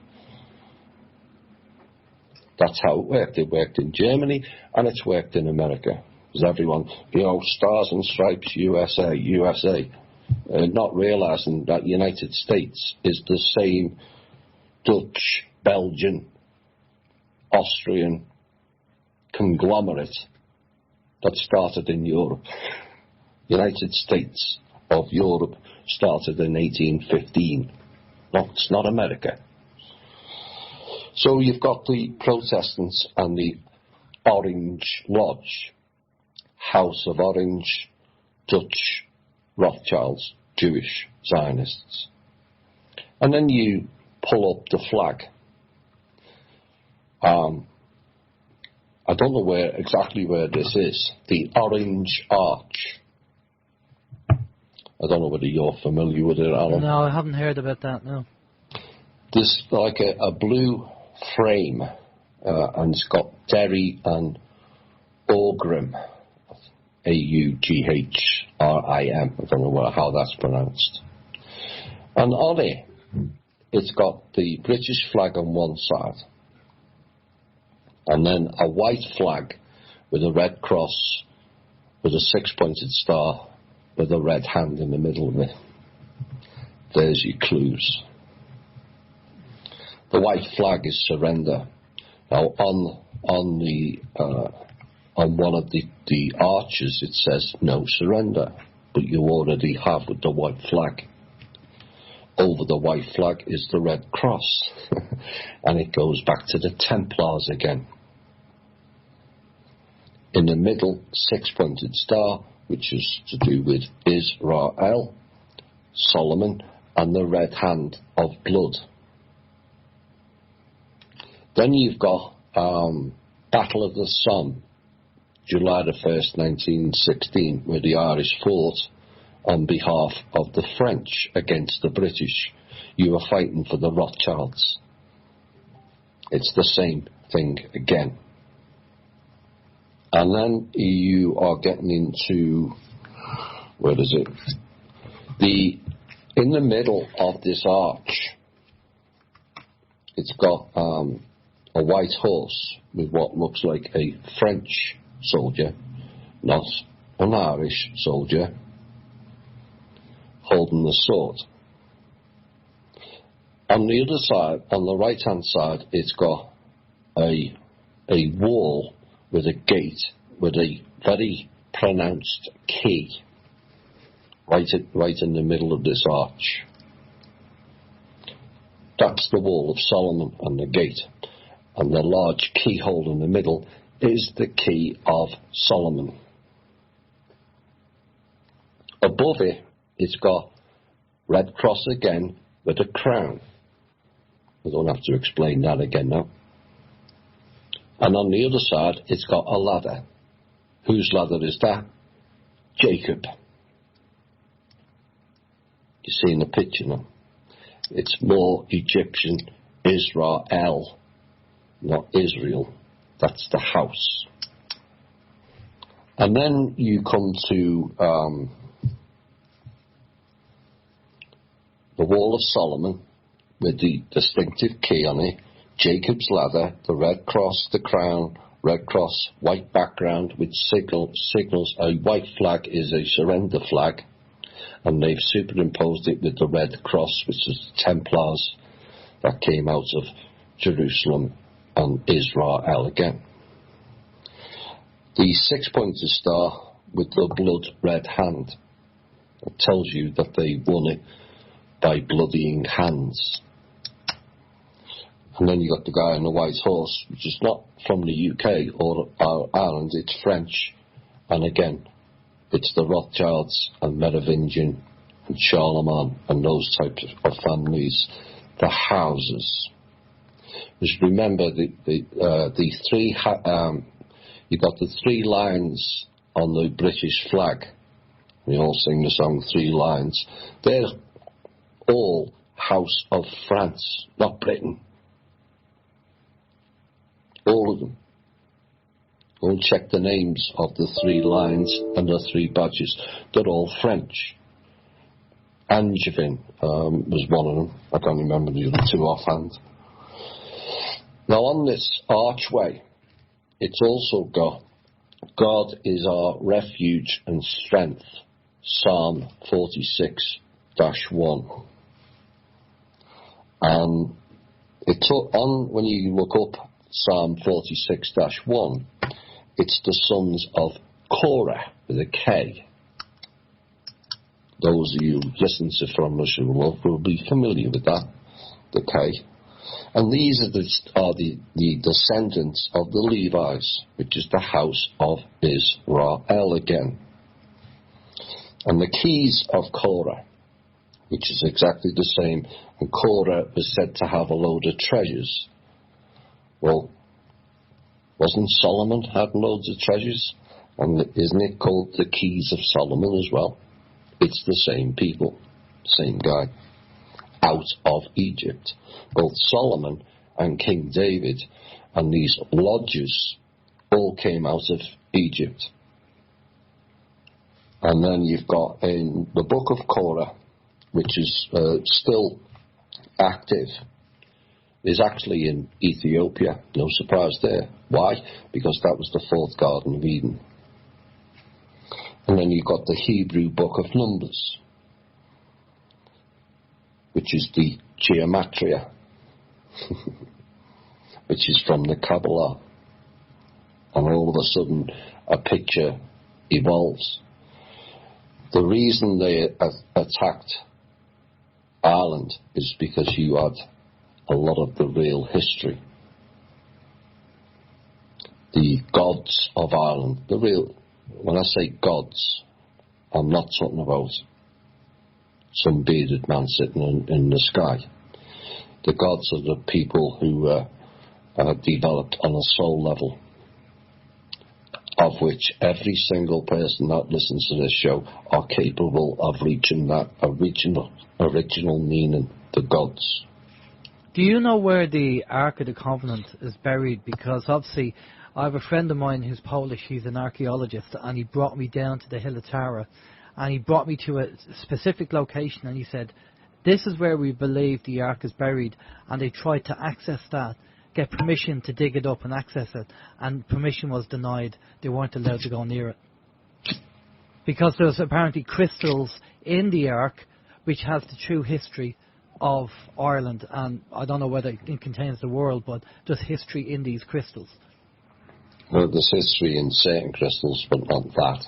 That's how it worked. It worked in Germany, and it's worked in America. Because everyone, Stars and Stripes, USA, USA. Not realising that United States is the same Dutch, Belgian, Austrian conglomerate that started in Europe. United States of Europe started in 1815. No, it's not America. So you've got the Protestants and the Orange Lodge, House of Orange, Dutch, Rothschilds, Jewish, Zionists. And then you pull up the flag. I don't know exactly where this is. The Orange Arch. I don't know whether you're familiar with it, Alan. No, I haven't heard about that, no. There's like a blue frame, and it's got Derry and Aughrim, Aughrim. I don't know how that's pronounced. And on it, it's got the British flag on one side, and then a white flag with a red cross with a 6-pointed star with a red hand in the middle of it. There's your clues. The white flag is surrender. Now, on one of the arches it says no surrender, but you already have with the white flag. Over the white flag is the red cross, and it goes back to the Templars again. In the middle, 6-pointed star, which is to do with Israel, Solomon, and the red hand of blood. Then you've got Battle of the Somme, July the 1st, 1916, where the Irish fought on behalf of the French against the British. You were fighting for the Rothschilds. It's the same thing again. And then you are getting into Where is it? In the middle of this arch, it's got a white horse with what looks like a French soldier, not an Irish soldier, holding the sword. On the other side, on the right-hand side, it's got a wall with a gate with a very pronounced key right in the middle of this arch. That's the wall of Solomon and the gate. And the large keyhole in the middle is the key of Solomon. Above it, it's got red cross again with a crown. I don't have to explain that again now. And on the other side, it's got a ladder. Whose ladder is that? Jacob. You see in the picture now? It's more Egyptian Israel, not Israel. That's the house. And then you come to the Wall of Solomon with the distinctive key on it, Jacob's ladder, the red cross, the crown, red cross, white background with signals. A white flag is a surrender flag, and they've superimposed it with the red cross, which is the Templars that came out of Jerusalem and Israel again. The six-pointed star with the blood red hand, it tells you that they won it by bloodying hands. And then you got the guy on the white horse, which is not from the UK or Ireland, it's French. And again, it's the Rothschilds and Merovingian and Charlemagne and those types of families, the houses. Just remember the three, you got the three lines on the British flag. We all sing the song Three Lions. They're all House of France, not Britain. All of them. Go and check the names of the three lions and the three badges. They're all French. Angevin was one of them. I don't remember the other two offhand. Now on this archway, it's also got God is our refuge and strength, Psalm 46-1. And it's on, when you look up Psalm 46-1, it's the sons of Korah with a K. Those of you who listen to From Russia will be familiar with that, the K. And these are the descendants of the Levites, which is the house of Israel again. And the keys of Korah, which is exactly the same. And Korah was said to have a load of treasures. Well, wasn't Solomon had loads of treasures? And isn't it called the Keys of Solomon as well? It's the same people, same guy, out of Egypt. Both Solomon and King David and these lodges all came out of Egypt. And then you've got in the book of Korah, which is still active, is actually in Ethiopia. No surprise there. Why? Because that was the fourth Garden of Eden. And then you've got the Hebrew book of Numbers, which is the Gematria, which is from the Kabbalah. And all of a sudden, a picture evolves. The reason they attacked Ireland is because you had a lot of the real history. The gods of Ireland, the real, when I say gods, I'm not talking about some bearded man sitting in the sky. The gods are the people who are developed on a soul level, of which every single person that listens to this show are capable of reaching that original meaning, the gods. Do you know where the Ark of the Covenant is buried? Because obviously I have a friend of mine who's Polish, he's an archaeologist, and he brought me down to the Hill of Tara, and he brought me to a specific location, and he said, "This is where we believe the Ark is buried," and they tried to access that, get permission to dig it up and access it, and permission was denied. They weren't allowed to go near it. Because there's apparently crystals in the Ark which has the true history of Ireland, and I don't know whether it contains the world, but there's history in these crystals. Well, there's history in certain crystals, but not that.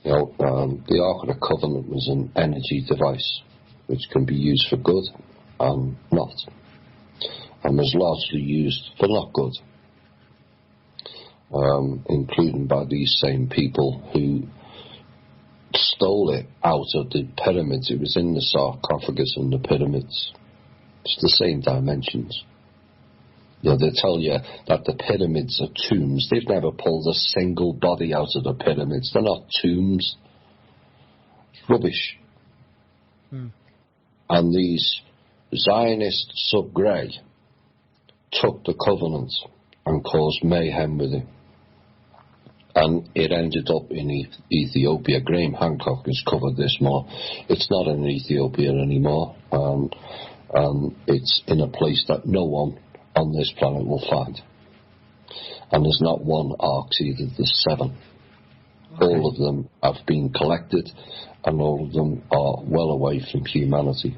You know, the Ark of the Covenant was an energy device which can be used for good and not, and was largely used for not good, including by these same people who stole it out of the pyramids. It was in the sarcophagus in the pyramids. It's the same dimensions. You know, they tell you that the pyramids are tombs. They've never pulled a single body out of the pyramids. They're not tombs. It's rubbish. And these Zionist sub-grey took the covenant and caused mayhem with it. And it ended up in Ethiopia. Graham Hancock has covered this more. It's not in Ethiopia anymore. And it's in a place that no one on this planet will find. And there's not one Ark either, there's 7. Okay. All of them have been collected, and all of them are well away from humanity.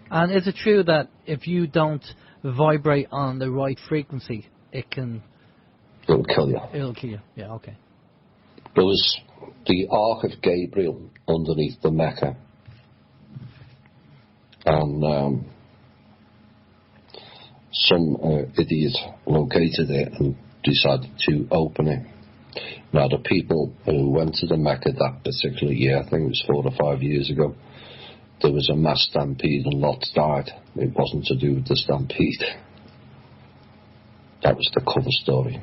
And is it true that if you don't vibrate on the right frequency, it'll kill you? It'll kill you, yeah, okay. There was the Ark of Gabriel underneath the Mecca. And some idiot located it and decided to open it. Now, the people who went to the Mecca that particular year, I think it was 4 or 5 years ago, there was a mass stampede and lots died. It wasn't to do with the stampede. That was the cover story.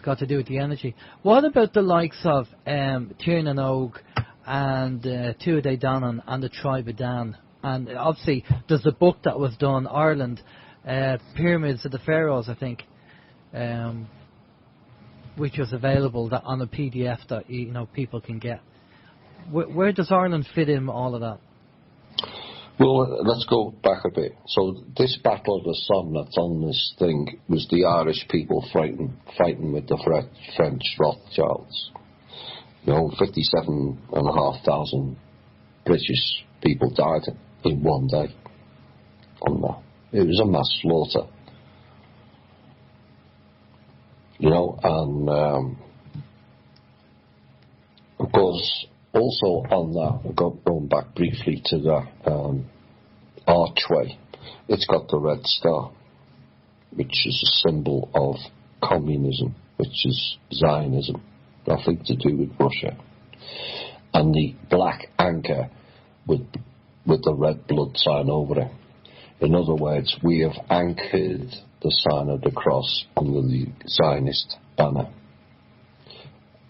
Got to do with the energy. What about the likes of Tiernan Og and Tuatha Danann and the tribe of Dan? And obviously, there's a book that was done, Ireland, Pyramids of the Pharaohs, I think, which was available on a PDF that people can get. Where does Ireland fit in all of that? Well, let's go back a bit. So this Battle of the Somme that's on this thing was the Irish people fighting with the French Rothschilds. 57,500 British people died in one day on that. It was a mass slaughter. And of course, also on that, going back briefly to the archway, it's got the red star, which is a symbol of communism, which is Zionism, nothing to do with Russia. And the black anchor with the red blood sign over it. In other words, we have anchored the sign of the cross under the Zionist banner.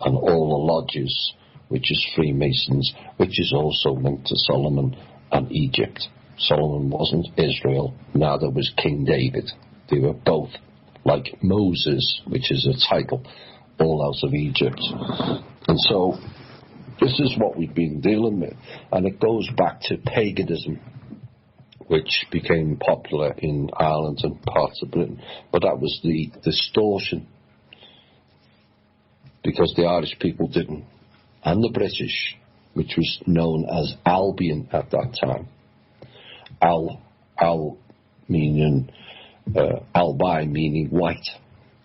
And all the lodges, which is Freemasons, which is also linked to Solomon and Egypt. Solomon wasn't Israel, neither was King David. They were both, like Moses, which is a title, all out of Egypt. And so, this is what we've been dealing with. And it goes back to paganism, which became popular in Ireland and parts of Britain. But that was the distortion, because the Irish people didn't. And the British, which was known as Albion at that time. Al meaning, Albi meaning white,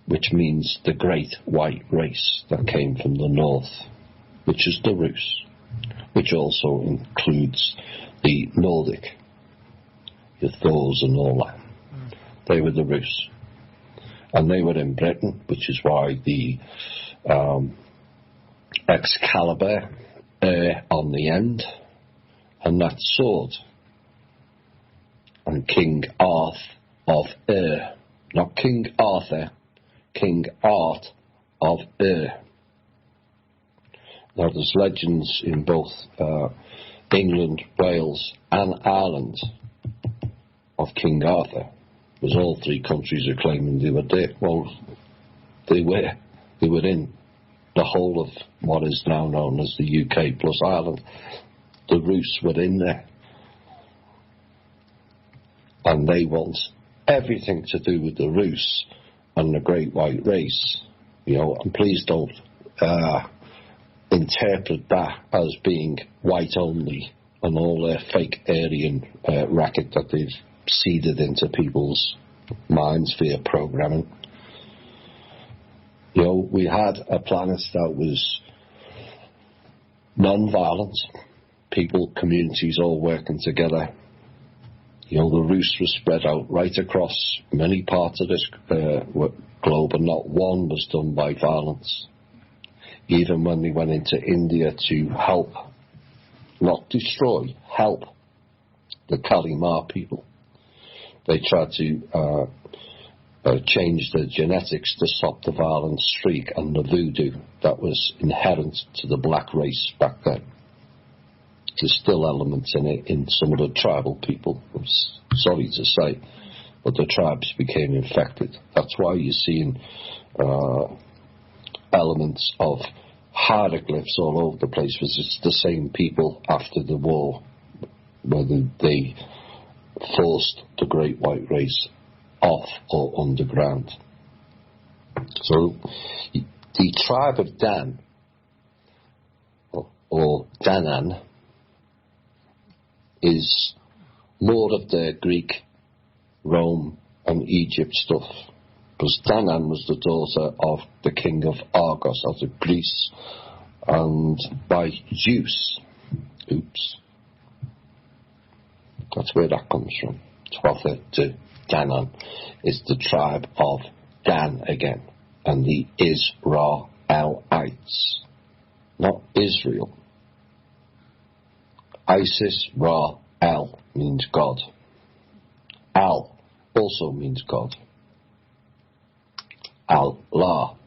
which means the great white race that came from the north, which is the Rus, which also includes the Nordic, the Thors and all that. They were the Rus. And they were in Britain, which is why the Excalibur on the end, and that sword. And King Arth of not King Arthur, King Art of Now there's legends in both England, Wales and Ireland of King Arthur, because all 3 countries are claiming they were there. Well, they were in the whole of what is now known as the UK plus Ireland. The Rus were in there. And they want everything to do with the Rus and the Great White Race. And please don't interpret that as being white only and all their fake Aryan racket that they've seeded into people's minds via programming. We had a planet that was non-violent, people, communities all working together. The Rus were spread out right across many parts of this globe, and not one was done by violence. Even when they went into India to help, not destroy, help the Kalimar people, they tried to change the genetics to stop the violent streak and the voodoo that was inherent to the black race back then. There's still elements in it in some of the tribal people. I'm sorry to say, but the tribes became infected. That's why you're seeing elements of hieroglyphs all over the place, because it's the same people after the war, whether they forced the Great White Race off or underground. So the tribe of Dan, or Danann, is more of the Greek, Rome and Egypt stuff, because Danann was the daughter of the king of Argos out of Greece, and by Zeus. That's where that comes from. Twelfth to Danann is the tribe of Dan again, and the Israelites, not Israel. Isis, Ra, El means God. Al also means God. Allah,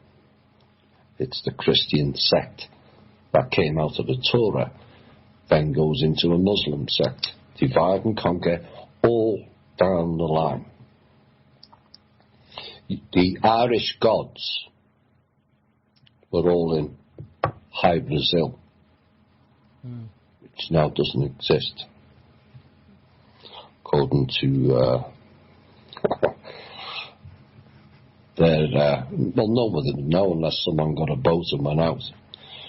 it's the Christian sect that came out of the Torah, then goes into a Muslim sect. Divide and conquer all down the line. The Irish gods were all in High Brazil, which now doesn't exist, according to nobody would know unless someone got a boat and went out.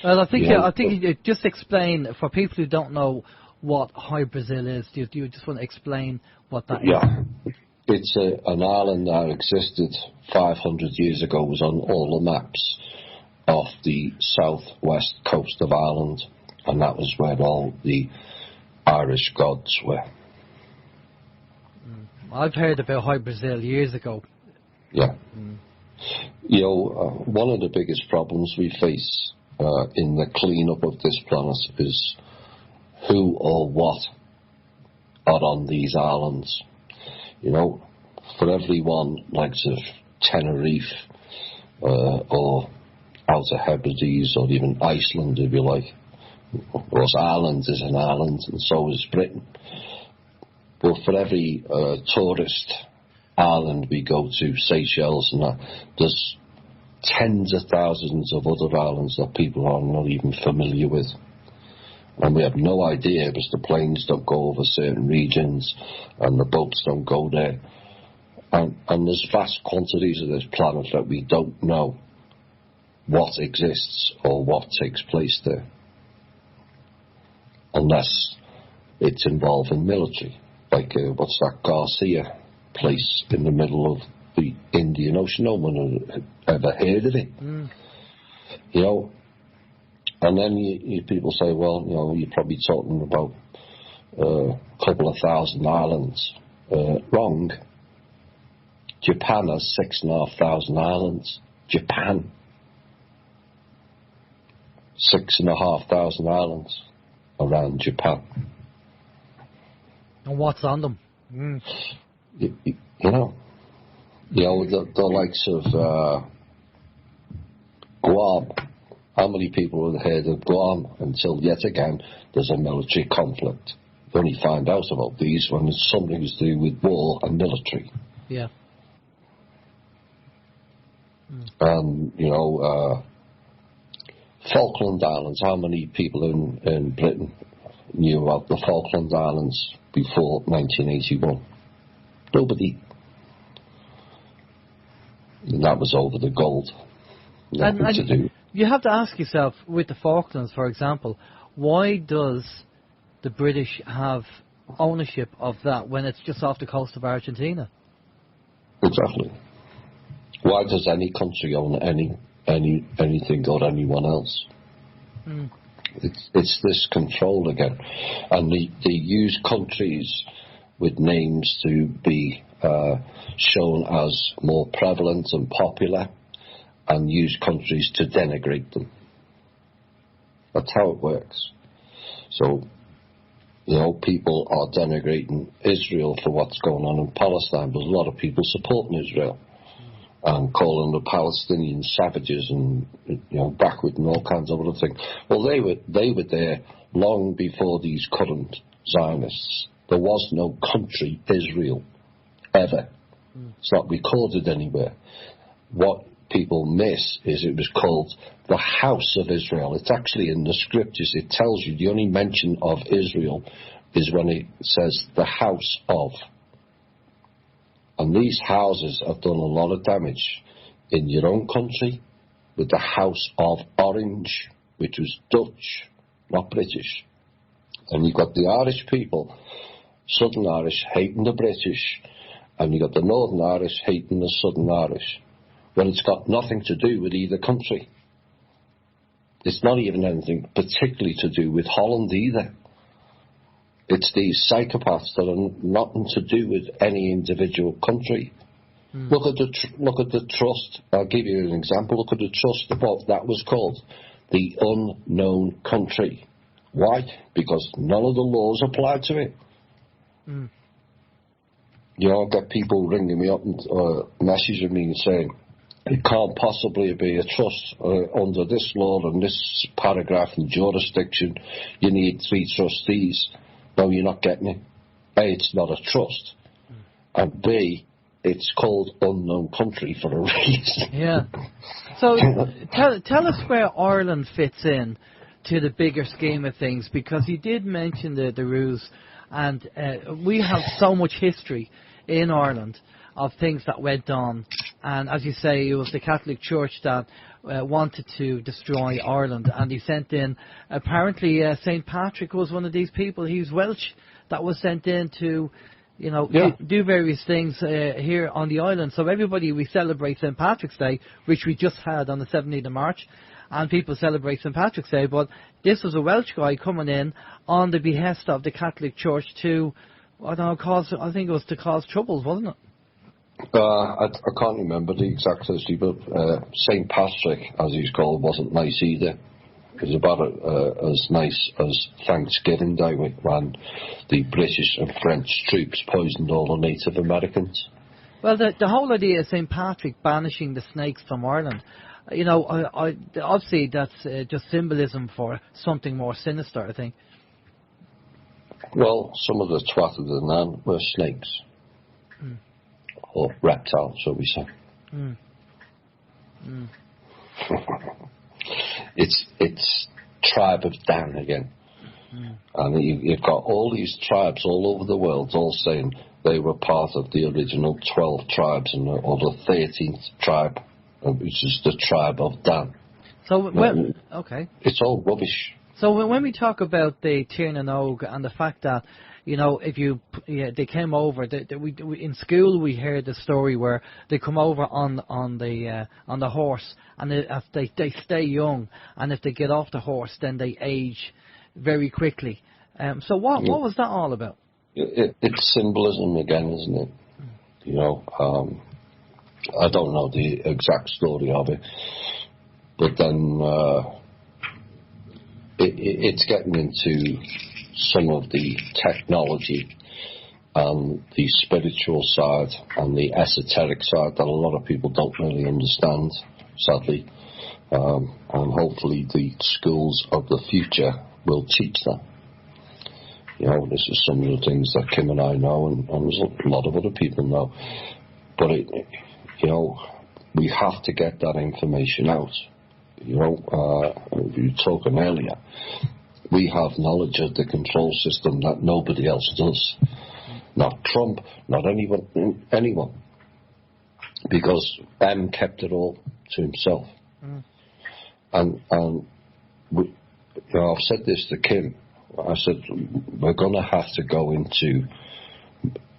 Well, I think you just explain for people who don't know what High Brazil is. Do you just want to explain what that is? Yeah, it's an island that existed 500 years ago. Was on all the maps off the southwest coast of Ireland, and that was where all the Irish gods were. I've heard about High Brazil years ago. Yeah. One of the biggest problems we face in the clean-up of this planet is who or what are on these islands. For everyone likes of Tenerife or Outer Hebrides or even Iceland, if you like. Of course, Ireland is an island, and so is Britain. But for every tourist island we go to, Seychelles and that, there's tens of thousands of other islands that people are not even familiar with. And we have no idea because the planes don't go over certain regions and the boats don't go there. And there's vast quantities of this planet that we don't know what exists or what takes place there, unless it's involving military. Like, what's that Garcia place in the middle of the Indian Ocean? No one had ever heard of it. And then people say, well, you're probably talking about a couple of thousand islands. Wrong. Japan has 6,500 islands. Japan. 6,500 islands around Japan. And what's on them? The likes of Guam. How many people have heard of Guam until yet again there's a military conflict? You only find out about these when it's something to do with war and military. Yeah. And, Falkland Islands, how many people in Britain knew about the Falkland Islands before 1981? Nobody. And that was over the gold. Nothing to do. You have to ask yourself, with the Falklands, for example, why does the British have ownership of that when it's just off the coast of Argentina? Exactly. Why does any country own anything or anyone else? It's this control again, and they use countries with names to be shown as more prevalent and popular, and use countries to denigrate them. That's how it works. So, people are denigrating Israel for what's going on in Palestine, but a lot of people supporting Israel and calling the Palestinians savages and backward and all kinds of other things. Well, they were there long before these current Zionists. There was no country Israel ever. It's not recorded anywhere. What people miss is it was called the House of Israel. It's actually in the scriptures. It tells you the only mention of Israel is when it says the House of. And these houses have done a lot of damage in your own country with the House of Orange, which was Dutch, not British. And you've got the Irish people, Southern Irish, hating the British, and you've got the Northern Irish hating the Southern Irish. When it's got nothing to do with either country. It's not even anything particularly to do with Holland either. It's these psychopaths that are nothing to do with any individual country. Look at the trust. I'll give you an example. Look at the trust. What that was called, the unknown country. Why? Because none of the laws apply to it. I've got people ringing me up and messaging me and saying, it can't possibly be a trust under this law and this paragraph and jurisdiction. You need 3 trustees. No, you're not getting it. A, it's not a trust. And B, it's called unknown country for a reason. Yeah. So tell us where Ireland fits in to the bigger scheme of things, because you did mention the Roos, and we have so much history in Ireland of things that went on, and as you say, it was the Catholic Church that wanted to destroy Ireland, and he sent in, apparently St. Patrick was one of these people. He's Welsh, that was sent in to do various things here on the island. So everybody, we celebrate St. Patrick's Day, which we just had on the 17th of March, and people celebrate St. Patrick's Day, but this was a Welsh guy coming in on the behest of the Catholic Church to, I think it was to cause troubles, wasn't it? I can't remember the exact history, but St. Patrick, as he's called, wasn't nice either. It was about as nice as Thanksgiving Day when the British and French troops poisoned all the Native Americans. Well, the whole idea of St. Patrick banishing the snakes from Ireland, obviously that's just symbolism for something more sinister, I think. Well, some of the twat of the Nan were snakes. Or reptile, shall we say. It's tribe of Dan again. And you've got all these tribes all over the world all saying they were part of the original 12 tribes or the 13th tribe, which is the tribe of Dan. So, okay. It's all rubbish. So when we talk about the Tír na nÓg and the fact that, they came over. We in school we heard the story where they come over on the horse, and if they stay young, and if they get off the horse, then they age very quickly. So what was that all about? It's symbolism again, isn't it? I don't know the exact story of it, but then it's getting into some of the technology and the spiritual side and the esoteric side that a lot of people don't really understand, sadly. And hopefully the schools of the future will teach that. This is some of the things that Kim and I know, and there's a lot of other people know. But we have to get that information out. We were talking earlier. We have knowledge of the control system that nobody else does. Not Trump, not anyone. Because M kept it all to himself. And I've said this to Kim. I said, we're going to have to go into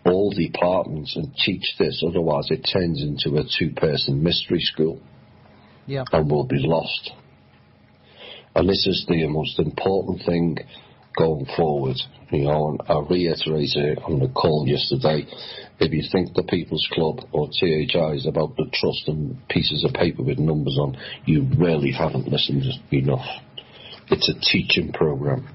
all departments and teach this, otherwise it turns into a two-person mystery school. Yeah. And we'll be lost. And this is the most important thing going forward. And I reiterated it on the call yesterday. If you think the People's Club or THI is about the trust and pieces of paper with numbers on, you really haven't listened enough. It's a teaching program.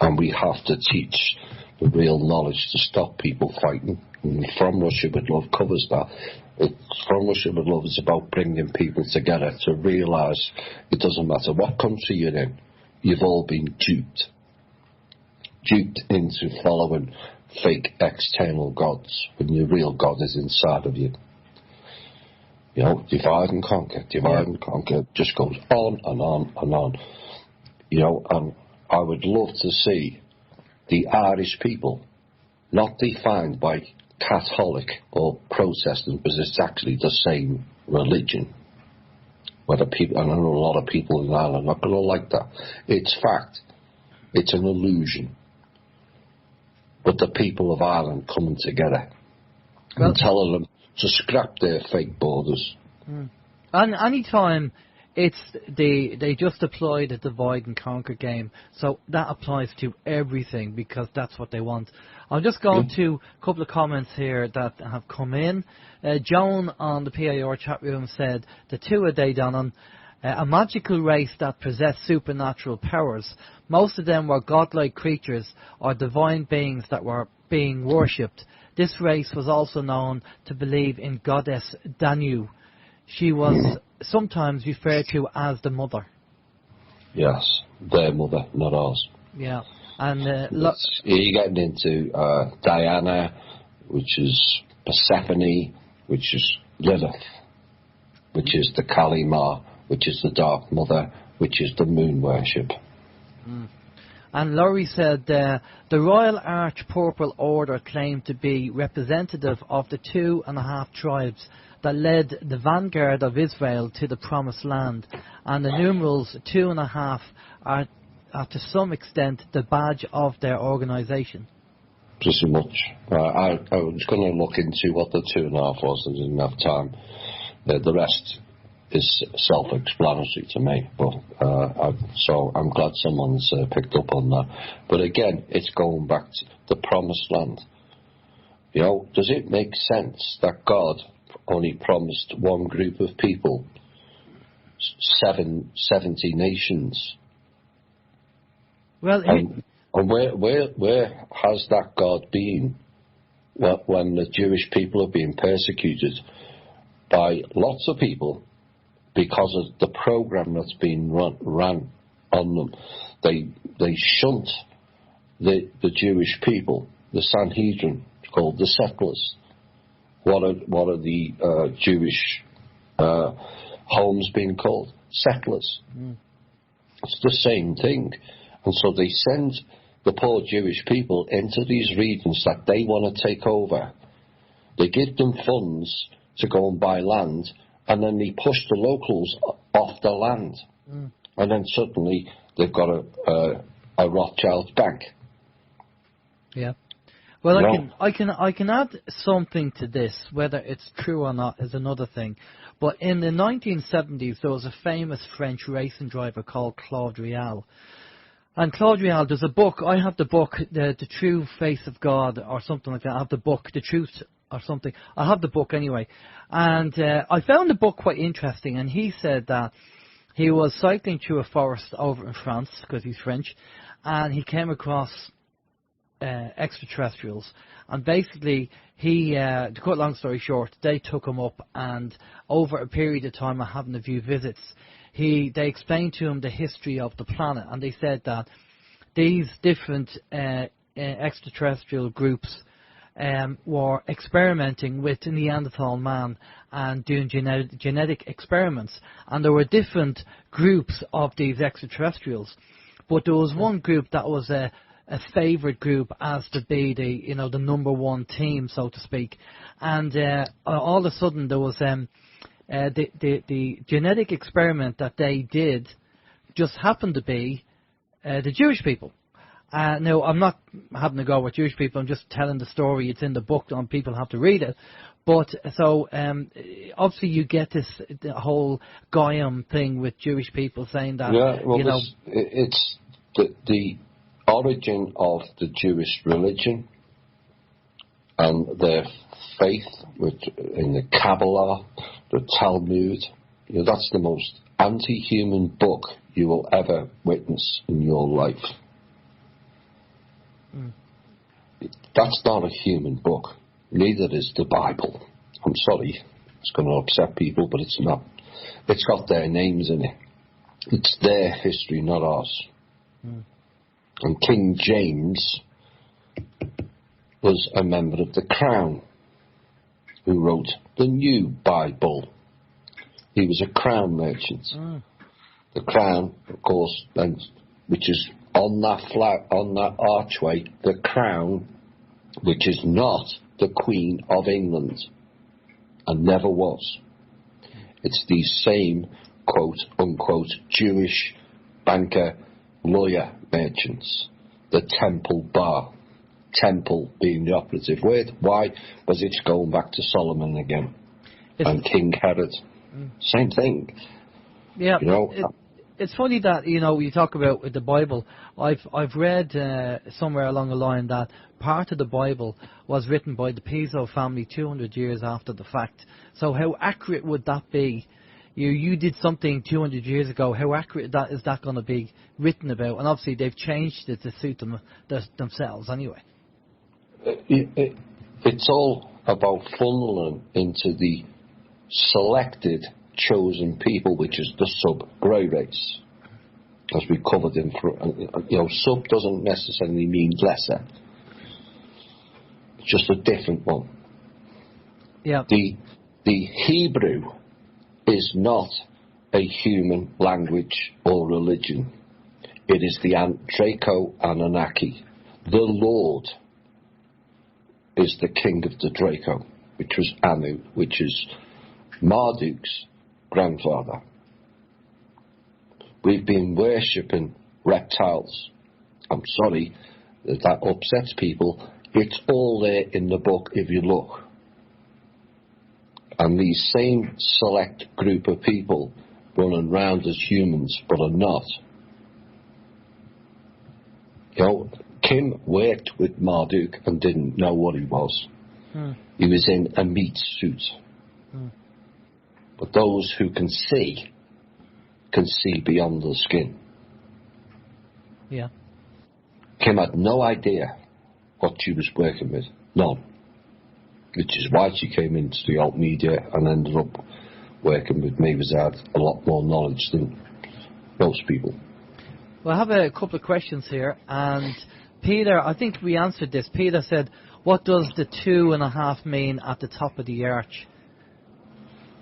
And we have to teach the real knowledge to stop people fighting. And From Russia with Love covers that. From Russia with Love is about bringing people together to realise it doesn't matter what country you're in, you've all been duped into following fake external gods when your real God is inside of you. Divide and conquer, just goes on and on and on. And I would love to see the Irish people not defined by Catholic or Protestant, because it's actually the same religion. Whether people, I know a lot of people in Ireland are not going to like that. It's fact. It's an illusion. But the people of Ireland coming together and telling them to scrap their fake borders. And any time they just apply the divide and conquer game, so that applies to everything because that's what they want. I'll just go to a couple of comments here that have come in. Joan on the PIR chat room said, the two a day, Donnan, a magical race that possessed supernatural powers. Most of them were godlike creatures or divine beings that were being worshipped. This race was also known to believe in goddess Danu. She was sometimes referred to as the mother. Yes, their mother, not ours. Yeah. And you're getting into Diana, which is Persephone, which is Lilith, which is the Kali Ma, which is the Dark Mother, which is the moon worship. And Laurie said the Royal Arch Purple Order claimed to be representative of the 2.5 tribes that led the vanguard of Israel to the Promised Land, and the numerals 2.5 are to some extent the badge of their organisation. Pretty much. I was going to look into what the 2.5 was. I didn't have time. The rest is self-explanatory to me. But so I'm glad someone's picked up on that. But again, it's going back to the Promised Land. Does it make sense that God only promised one group of people 70 nations? Well, and where has that God been when the Jewish people are being persecuted by lots of people because of the program that's been ran on them? They shunt the Jewish people, the Sanhedrin, called the settlers. What are the Jewish homes being called? Settlers. It's the same thing. And so they send the poor Jewish people into these regions that they want to take over. They give them funds to go and buy land, and then they push the locals off the land. And then suddenly they've got a Rothschild bank. Yeah. Well, I can add something to this. Whether it's true or not is another thing. But in the 1970s, there was a famous French racing driver called Claude Rial. And Claude Rial, there's a book. I have the book, the True Face of God, or something like that. I have the book, The Truth, or something. I have the book anyway. And I found the book quite interesting. And he said that he was cycling through a forest over in France, because he's French, and he came across extraterrestrials. And basically, to cut a long story short, they took him up, and over a period of time of having a few visits, they explained to him the history of the planet, and they said that these different extraterrestrial groups were experimenting with Neanderthal man and doing genetic experiments. And there were different groups of these extraterrestrials. But there was one group that was a favourite group as to be the number one team, so to speak. And all of a sudden there was the genetic experiment that they did just happened to be the Jewish people. Now, I'm not having to go with Jewish people, I'm just telling the story. It's in the book, and people have to read it. But, so, obviously you get the whole Goyim thing with Jewish people saying that, it's the origin of the Jewish religion and their faith in the Kabbalah, the Talmud. That's the most anti-human book you will ever witness in your life. That's not a human book. Neither is the Bible. I'm sorry, it's going to upset people, but it's not. It's got their names in it. It's their history, not ours. And King James was a member of the Crown who wrote the New Bible. He was a crown merchant. The crown, of course, which is on that archway, the crown, which is not the Queen of England, and never was. It's these same, quote-unquote, Jewish banker, lawyer merchants, the Temple Bar. Temple being the operative word. Why? Because it's going back to Solomon again. And King Herod. Same thing. Yeah. It's funny that, you talk about with the Bible. I've read somewhere along the line that part of the Bible was written by the Piso family 200 years after the fact. So how accurate would that be? You did something 200 years ago. How accurate is that going to be written about? And obviously they've changed it to suit themselves anyway. It's all about funneling into the selected, chosen people, which is the sub-grey race, as we covered in. Sub doesn't necessarily mean lesser. It's just a different one. Yeah. The Hebrew is not a human language or religion. It is the Draco Anunnaki. The Lord is the king of the Draco, which was Anu, which is Marduk's grandfather. We've been worshipping reptiles. I'm sorry that upsets people. It's all there in the book if you look. And these same select group of people running around as humans but are not. Kim worked with Marduk and didn't know what he was. He was in a meat suit. But those who can see beyond the skin. Yeah. Kim had no idea what she was working with. None. Which is why she came into the alt media and ended up working with me, because I had a lot more knowledge than most people. Well, I have a couple of questions here, and Peter, I think we answered this. Peter said, what does the 2.5 mean at the top of the arch?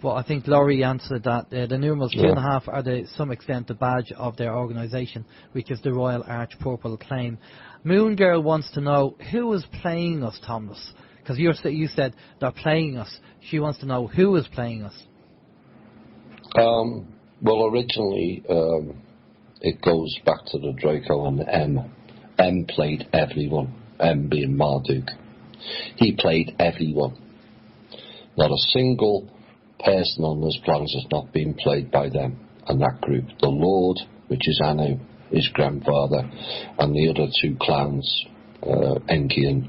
But I think Laurie answered that. The numerals 2.5 are to some extent the badge of their organisation, which is the Royal Arch Purple Claim. Moon Girl wants to know, who is playing us, Thomas? Because you said they're playing us. She wants to know who is playing us. Well, originally, it goes back to the Draco and the M. M played everyone. M being Marduk. He played everyone. Not a single person on this planet has not been played by them and that group. The Lord, which is Anu, his grandfather, and the other two clans, Enki and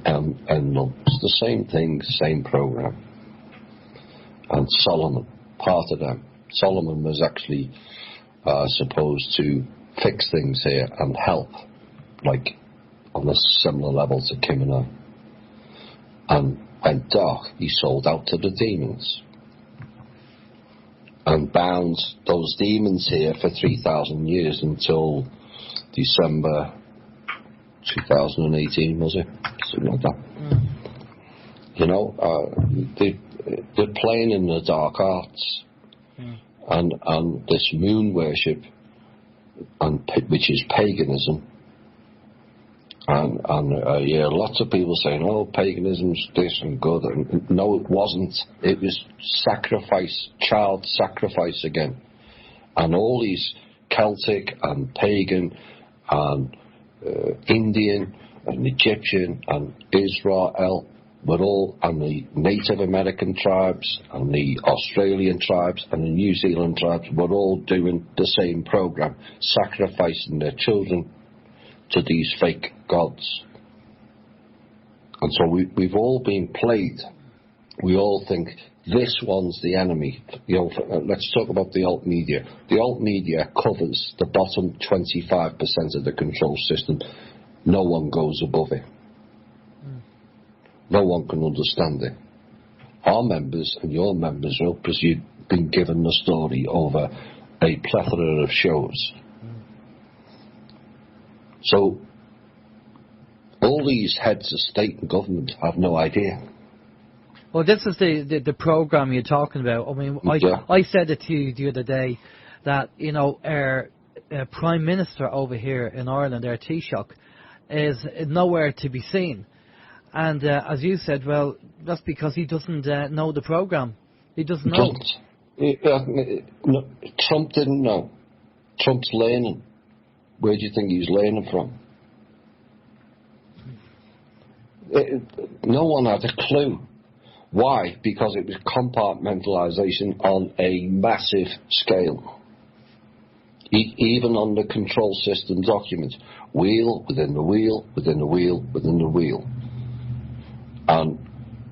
Enlil. It's the same thing, same program. And Solomon, part of them. Solomon was actually supposed to fix things here and help, like on a similar level to Kim and I. And when dark, he sold out to the demons and bound those demons here for 3,000 years until December 2018, was it? Something like that. You know, they're playing in the dark arts, and this moon worship, which is paganism. And lots of people saying, "Oh, paganism's this and good." And no, it wasn't. It was sacrifice, child sacrifice again. And all these Celtic and pagan and Indian and Egyptian and Israel were all, and the Native American tribes and the Australian tribes and the New Zealand tribes were all doing the same program, sacrificing their children to these fake gods. And so we've all been played. We all think this one's the enemy. You know, let's talk about the alt media. The alt media covers the bottom 25% of the control system. No one goes above it. No one can understand it. Our members and your members will, because you've been given the story over a plethora of shows. So, all these heads of state and government have no idea. Well, this is the program you're talking about. I mean, I said it to you the other day that, you know, our Prime Minister over here in Ireland, our Taoiseach, is nowhere to be seen. And as you said, well, that's because he doesn't know the program. He doesn't know. No, Trump didn't know. Trump's learning. Where do you think he's learning from? No one had a clue. Why? Because it was compartmentalisation on a massive scale. Even on the control system documents. Wheel within the wheel, within the wheel, within the wheel. And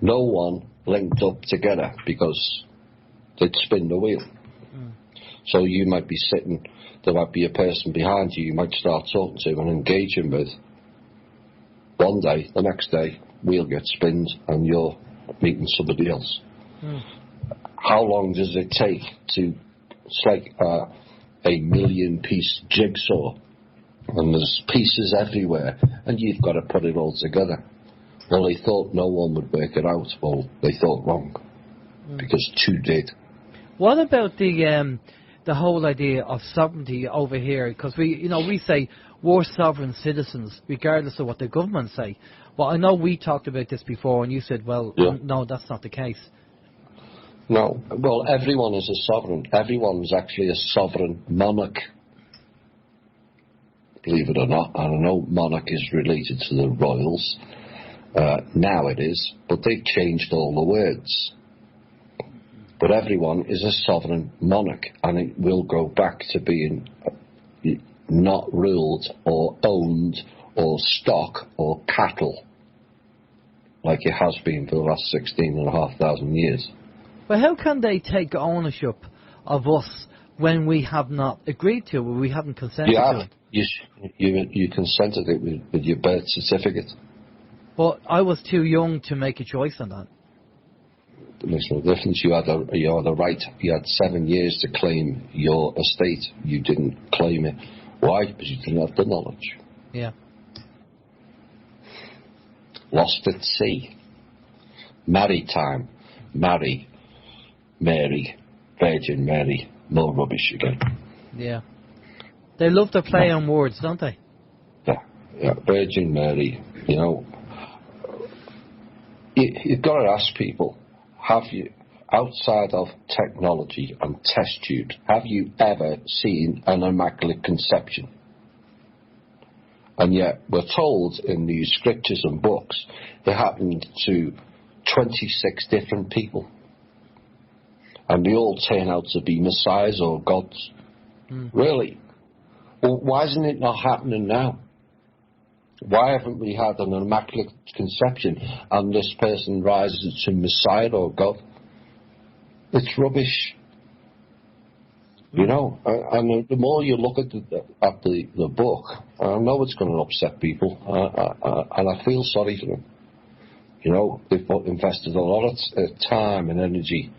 no one linked up together because they'd spin the wheel. So you might be sitting, there might be a person behind you might start talking to and engaging with. One day, the next day, wheel gets spinned and you're meeting somebody else. How long does it take to, it's like a million-piece jigsaw, and there's pieces everywhere, and you've got to put it all together. Well, they thought no one would work it out. Well, they thought wrong, because two did. What about the whole idea of sovereignty over here? Because we say we're sovereign citizens, regardless of what the government say. Well, I know we talked about this before, and you said, well, no, that's not the case. No, well, everyone is a sovereign. Everyone is actually a sovereign monarch. Believe it or not, I don't know, monarch is related to the royals. Now it is, but they've changed all the words. But everyone is a sovereign monarch, and it will go back to being not ruled or owned or stock or cattle like it has been for the last 16,500 years. But how can they take ownership of us when we have not agreed to it, when we haven't consented to it? You consented it with your birth certificate. But I was too young to make a choice on that. It makes no difference. You had the right. You had 7 years to claim your estate. You didn't claim it. Why? Because you didn't have the knowledge. Yeah. Lost at sea. Maritime. Marry. Mary. Virgin Mary. More rubbish again. Yeah. They love to play on words, don't they? Yeah. Virgin Mary. You know, you've got to ask people, have you, outside of technology and test tubes, have you ever seen an immaculate conception? And yet we're told in these scriptures and books it happened to 26 different people. And they all turn out to be messiahs or gods. Really? Well, why isn't it not happening now? Why haven't we had an immaculate conception and this person rises to Messiah or God? It's rubbish. You know, and the more you look at the book, I know it's going to upset people, and I feel sorry for them. You know, they've invested a lot of time and energy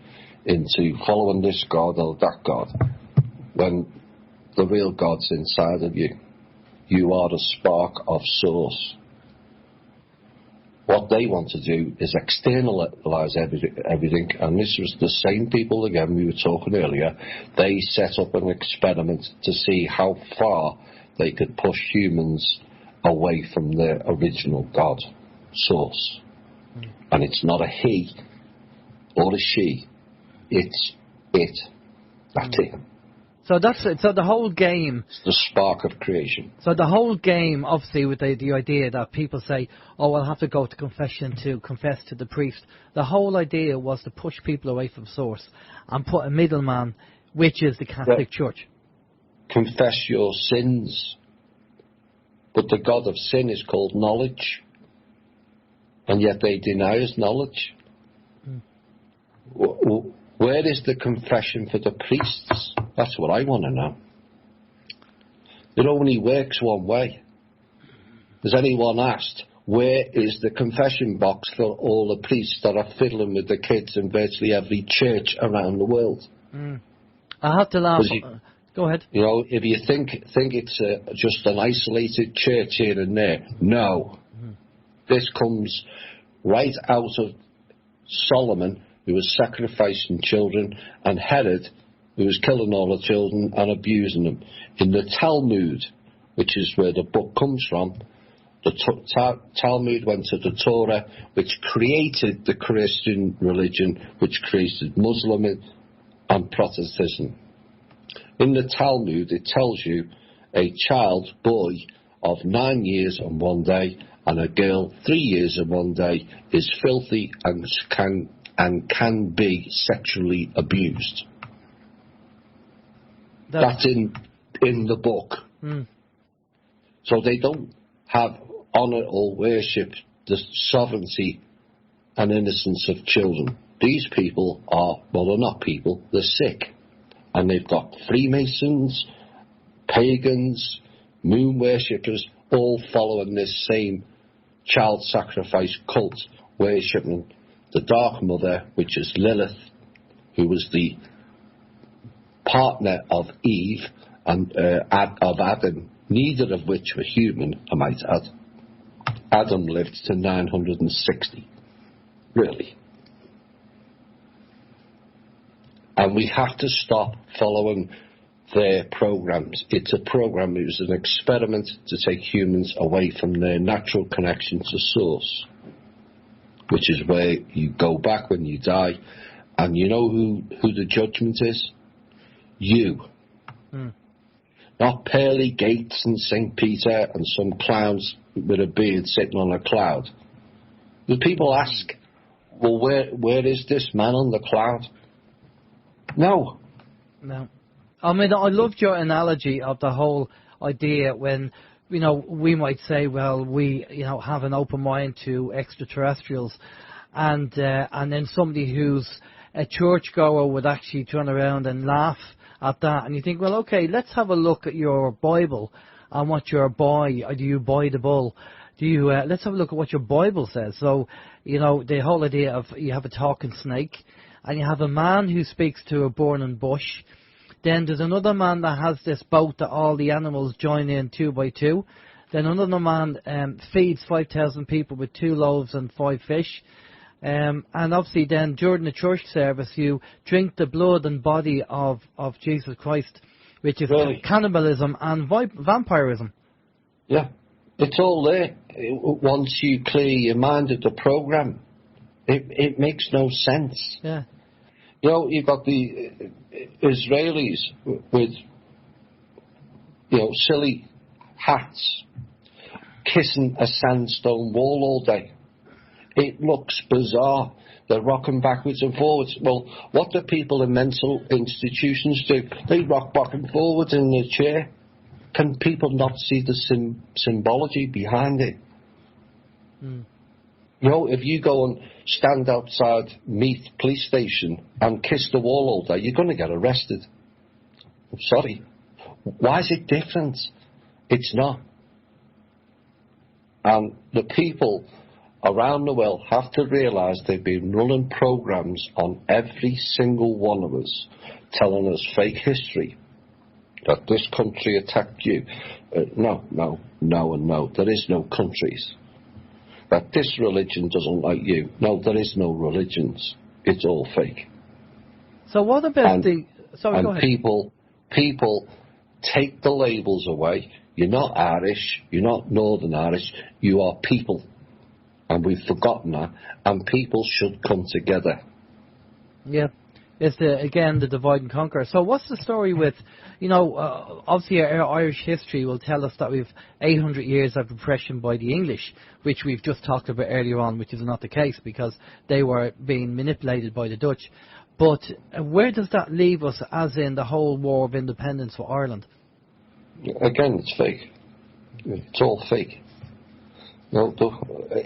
into following this God or that God, when the real God's inside of you. You are the spark of source. what they want to do is externalise everything, and this was the same people again we were talking earlier. They set up an experiment to see how far they could push humans away from their original God source. And it's not a he or a she, it's it. That's it. So that's it. So the whole game. It's the spark of creation. So the whole game, obviously, with the idea that people say, "Oh, I'll have to go to confession to confess to the priest." The whole idea was to push people away from source and put a middleman, which is the Catholic Church. Confess your sins, but the God of sin is called knowledge, and yet they deny His knowledge. Where is the confession for the priests? That's what I want to know. It only works one way. Has anyone asked, where is the confession box for all the priests that are fiddling with the kids in virtually every church around the world? I have to laugh. Go ahead. You know, if you think it's just an isolated church here and there, no. This comes right out of Solomon, who was sacrificing children, and Herod, who was killing all the children and abusing them. In the Talmud, which is where the book comes from, the Talmud went to the Torah, which created the Christian religion, which created Muslim and Protestantism. In the Talmud, it tells you a child, boy, of 9 years and 1 day, and a girl, 3 years and 1 day, is filthy and can be sexually abused. That's in the book. So they don't have honour or worship the sovereignty and innocence of children. These people are, well, they're not people, they're sick. And they've got Freemasons, pagans, moon worshippers, all following this same child sacrifice cult, worshipping the Dark Mother, which is Lilith, who was the partner of Eve and of Adam, neither of which were human, I might add. Adam lived to 960. Really. And we have to stop following their programs. It's a program, it was an experiment to take humans away from their natural connection to source, which is where you go back when you die. And you know who the judgment is? You. Not Pearly Gates and St. Peter and some clowns with a beard sitting on a cloud. The people ask, well, where is this man on the cloud? No. I mean, I loved your analogy of the whole idea when, you know, we might say, well, we, you know, have an open mind to extraterrestrials, and then somebody who's a churchgoer would actually turn around and laugh at that, and you think, well, okay, let's have a look at your Bible and what your boy, or do you buy the bull? Do you? Let's have a look at what your Bible says. So, you know, the whole idea of you have a talking snake, and you have a man who speaks to a burning bush. Then there's another man that has this boat that all the animals join in 2 by 2. Then another man feeds 5,000 people with 2 loaves and 5 fish. And obviously then during the church service you drink the blood and body of Jesus Christ, which is cannibalism and vampirism. Yeah, it's all there. Once you clear your mind of the program, it makes no sense. Yeah. You know, you've got the Israelis with, you know, silly hats, kissing a sandstone wall all day. It looks bizarre. They're rocking backwards and forwards. Well, what do people in mental institutions do? They rock back and forwards in their chair. Can people not see the symbology behind it? You know, if you go and stand outside Meath police station and kiss the wall all day, you're going to get arrested. I'm sorry. Why is it different? It's not. And the people around the world have to realise they've been running programs on every single one of us, telling us fake history, that this country attacked you. No. There is no countries. that this religion doesn't like you. No, there is no religions. It's all fake. So what about go ahead. People take the labels away. You're not Irish. You're not Northern Irish. You are people. And we've forgotten that. And people should come together. Yeah. It's the divide and conquer. So what's the story with, obviously our Irish history will tell us that we've 800 years of oppression by the English, which we've just talked about earlier on, which is not the case because they were being manipulated by the Dutch. But where does that leave us, as in the whole War of Independence for Ireland? Again, it's fake. It's all fake.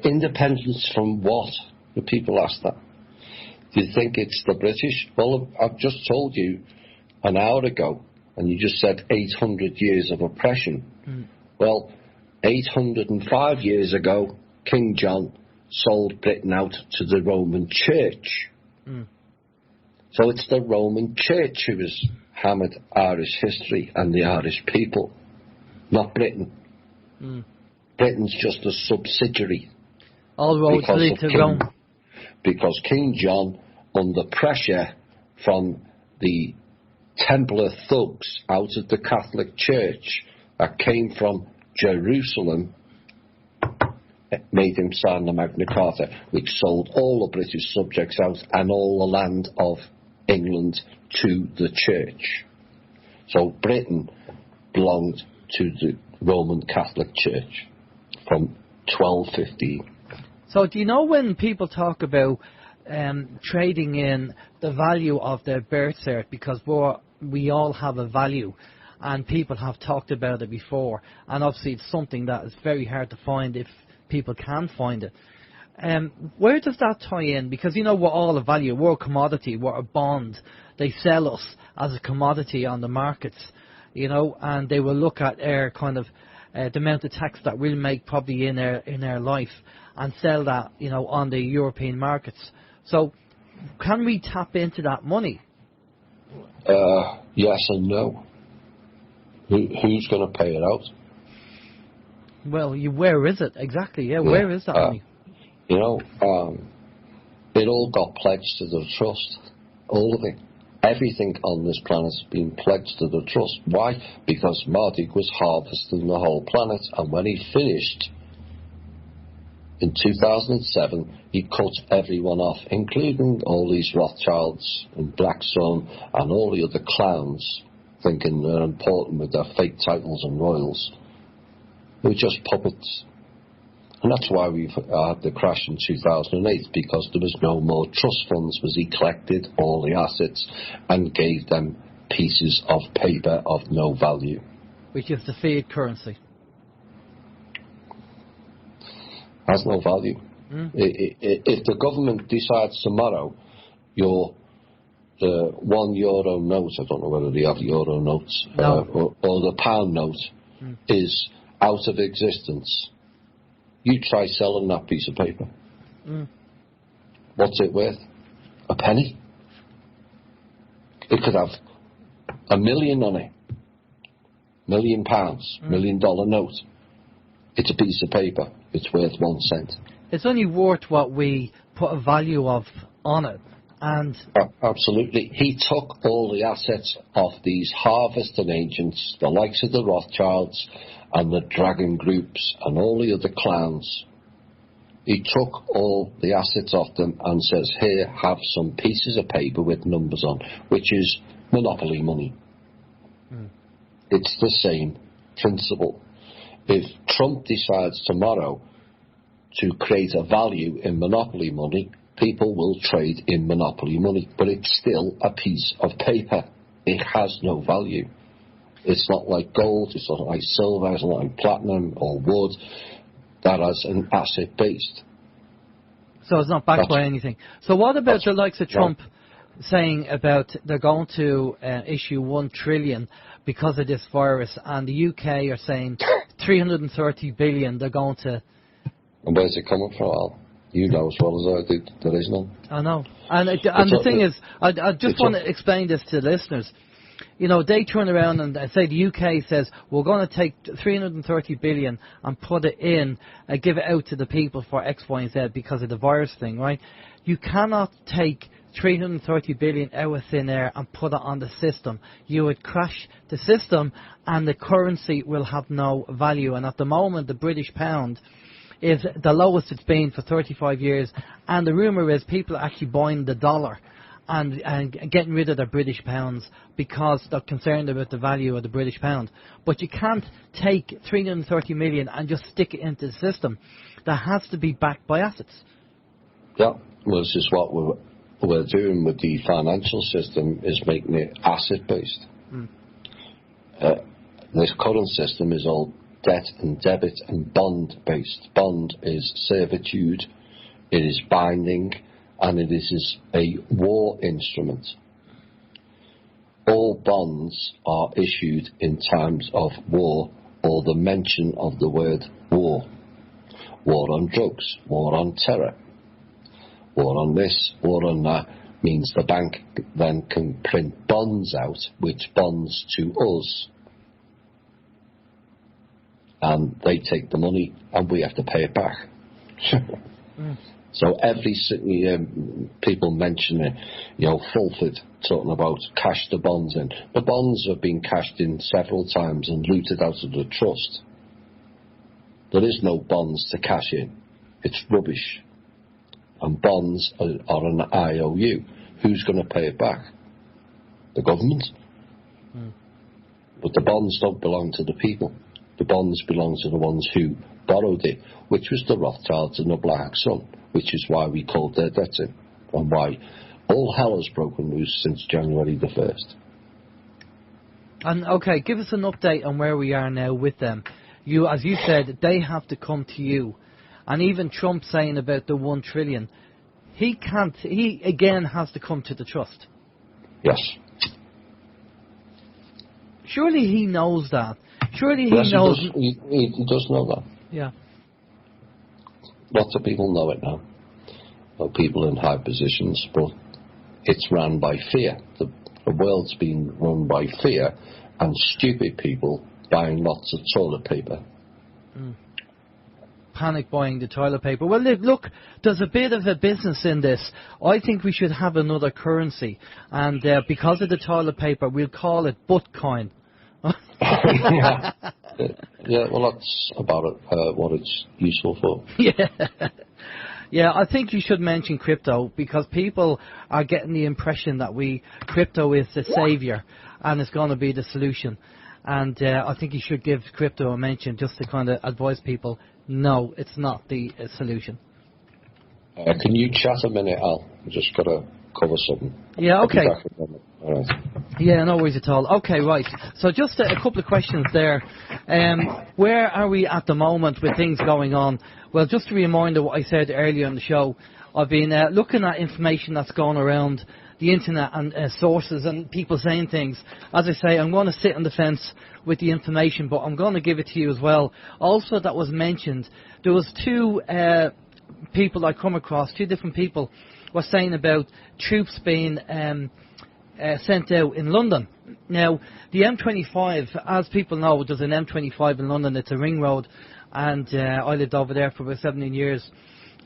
Independence from what? The people ask that. Do you think it's the British? Well, I've just told you an hour ago, and you just said 800 years of oppression. Well, 805 years ago, King John sold Britain out to the Roman Church. So it's the Roman Church who has hammered Irish history and the Irish people, not Britain. Britain's just a subsidiary. All roads lead to Rome. Because King John, under pressure from the Templar thugs out of the Catholic Church that came from Jerusalem, made him sign the Magna Carta, which sold all the British subjects out and all the land of England to the Church. So Britain belonged to the Roman Catholic Church from 1215. So do you know when people talk about trading in the value of their birth cert, because we all have a value, and people have talked about it before, and obviously it's something that is very hard to find if people can find it. Where does that tie in? Because we're all a value, we're a commodity, we're a bond. They sell us as a commodity on the markets, and they will look at our kind of the amount of tax that we'll make probably in our life and sell that, on the European markets. So can we tap into that money? Yes and no. Who's going to pay it out? Well, where is it exactly? Yeah, where is that money? It all got pledged to the trust. All of it. Everything on this planet has been pledged to the trust. Why? Because Marduk was harvesting the whole planet, and when he finished in 2007, he cut everyone off, including all these Rothschilds and Blackstone and all the other clowns, thinking they're important with their fake titles and royals. They were just puppets. And that's why we've had the crash in 2008, because there was no more trust funds, because he collected all the assets and gave them pieces of paper of no value. Which is the fiat currency. Has no value. If the government decides tomorrow the €1 note, I don't know whether they have euro notes, no. or the pound note is out of existence, you try selling that piece of paper. What's it worth? A penny? It could have £1 million on it. £1 million, $1 million note. It's a piece of paper. It's worth 1 cent. It's only worth what we put a value of on it. And absolutely. He took all the assets of these harvesting agents, the likes of the Rothschilds and the Dragon Groups and all the other clowns. He took all the assets of them and says, here, have some pieces of paper with numbers on, which is monopoly money. It's the same principle. If Trump decides tomorrow to create a value in monopoly money, people will trade in monopoly money, but it's still a piece of paper. It has no value. It's not like gold, it's not like silver, it's not like platinum or wood. That has an asset based. So it's not backed by anything. So what about the likes of Trump saying about they're going to issue $1 trillion because of this virus, and the UK are saying 330 billion they're going to... And where's it coming from, Al? You know as well as I do, there is none. I know. And the thing is, I just want to explain this to the listeners. they turn around and say the UK says, we're going to take 330 billion and put it in, give it out to the people for X, Y, and Z because of the virus thing, right? You cannot take 330 billion out of thin air and put it on the system. You would crash the system and the currency will have no value. And at the moment, the British pound is the lowest it's been for 35 years. And the rumour is people are actually buying the dollar and getting rid of their British pounds because they're concerned about the value of the British pound. But you can't take 330 million and just stick it into the system. That has to be backed by assets. Yeah, well, this is what we're doing with the financial system, is making it asset-based. This current system is all debt and debit and bond-based. Bond is servitude, it is binding, and it is a war instrument. All bonds are issued in times of war or the mention of the word war. War on drugs, war on terror, war on this, war on that, means the bank then can print bonds out, which bonds to us. And they take the money and we have to pay it back. So every people mention it, Fulford talking about cash the bonds in. The bonds have been cashed in several times and looted out of the trust. There is no bonds to cash in. It's rubbish. And bonds are an IOU. Who's going to pay it back? The government. But the bonds don't belong to the people. The bonds belong to the ones who borrowed it, which was the Rothschilds and the Black Sun, which is why we called their debt in, and why all hell has broken loose since January the 1st. And okay, give us an update on where we are now with them. As you said, they have to come to you. And even Trump saying about the 1 trillion, he again has to come to the trust. Yes. Surely he knows that. Surely he knows. He does know that. Yeah. Lots of people know it now. Well, people in high positions, but it's run by fear. The world's been run by fear and stupid people buying lots of toilet paper. Panic buying the toilet paper. Well, look, there's a bit of a business in this. I think we should have another currency, and because of the toilet paper, we'll call it Buttcoin. Yeah, well, that's about it, what it's useful for. Yeah, I think you should mention crypto because people are getting the impression that crypto is the savior and it's going to be the solution. And I think you should give crypto a mention just to kind of advise people, no, it's not the solution. Can you chat a minute, Al? I've just got to cover something. Yeah, okay. All right. Yeah, no worries at all. Okay, right. So just a couple of questions there. Where are we at the moment with things going on? Well, just a reminder what I said earlier in the show. I've been looking at information that's gone around the internet and sources and people saying things. As I say, I'm going to sit on the fence with the information, but I'm going to give it to you as well. Also, that was mentioned, there was two people I come across, two different people were saying about troops being sent out in London. Now, the M25, as people know, there's an M25 in London. It's a ring road, and I lived over there for about 17 years.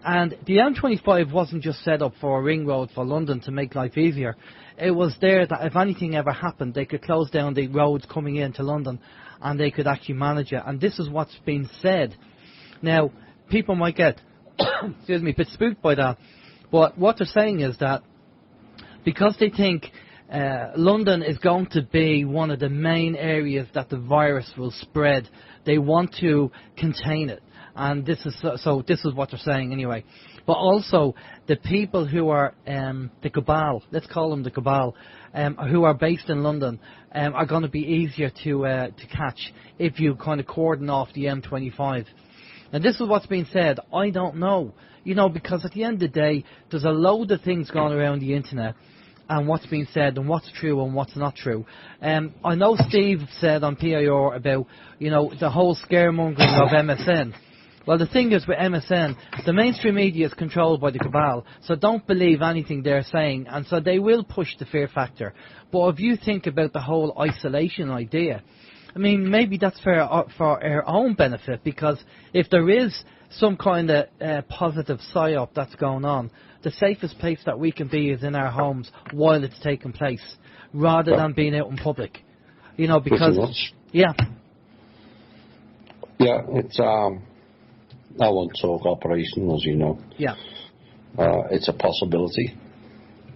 And the M25 wasn't just set up for a ring road for London to make life easier. It was there that if anything ever happened, they could close down the roads coming into London, and they could actually manage it. And this is what's been said. Now, people might get excuse me, a bit spooked by that. But what they're saying is that because they think London is going to be one of the main areas that the virus will spread, they want to contain it. And this is so this is what they're saying anyway. But also the people who are the cabal, let's call them the cabal, who are based in London, are going to be easier to catch if you kind of cordon off the M25. And this is what's being said. I don't know. Because at the end of the day, there's a load of things going around the internet and what's being said and what's true and what's not true. I know Steve said on PIR about, the whole scaremongering of MSN. Well, the thing is with MSN, the mainstream media is controlled by the cabal, so don't believe anything they're saying, and so they will push the fear factor. But if you think about the whole isolation idea, I mean, maybe that's for our own benefit, because if there is some kind of positive psyop that's going on, the safest place that we can be is in our homes while it's taking place, rather than being out in public. You know, because... Yeah. Yeah, it's... I won't talk operation, as you know. Yeah. It's a possibility.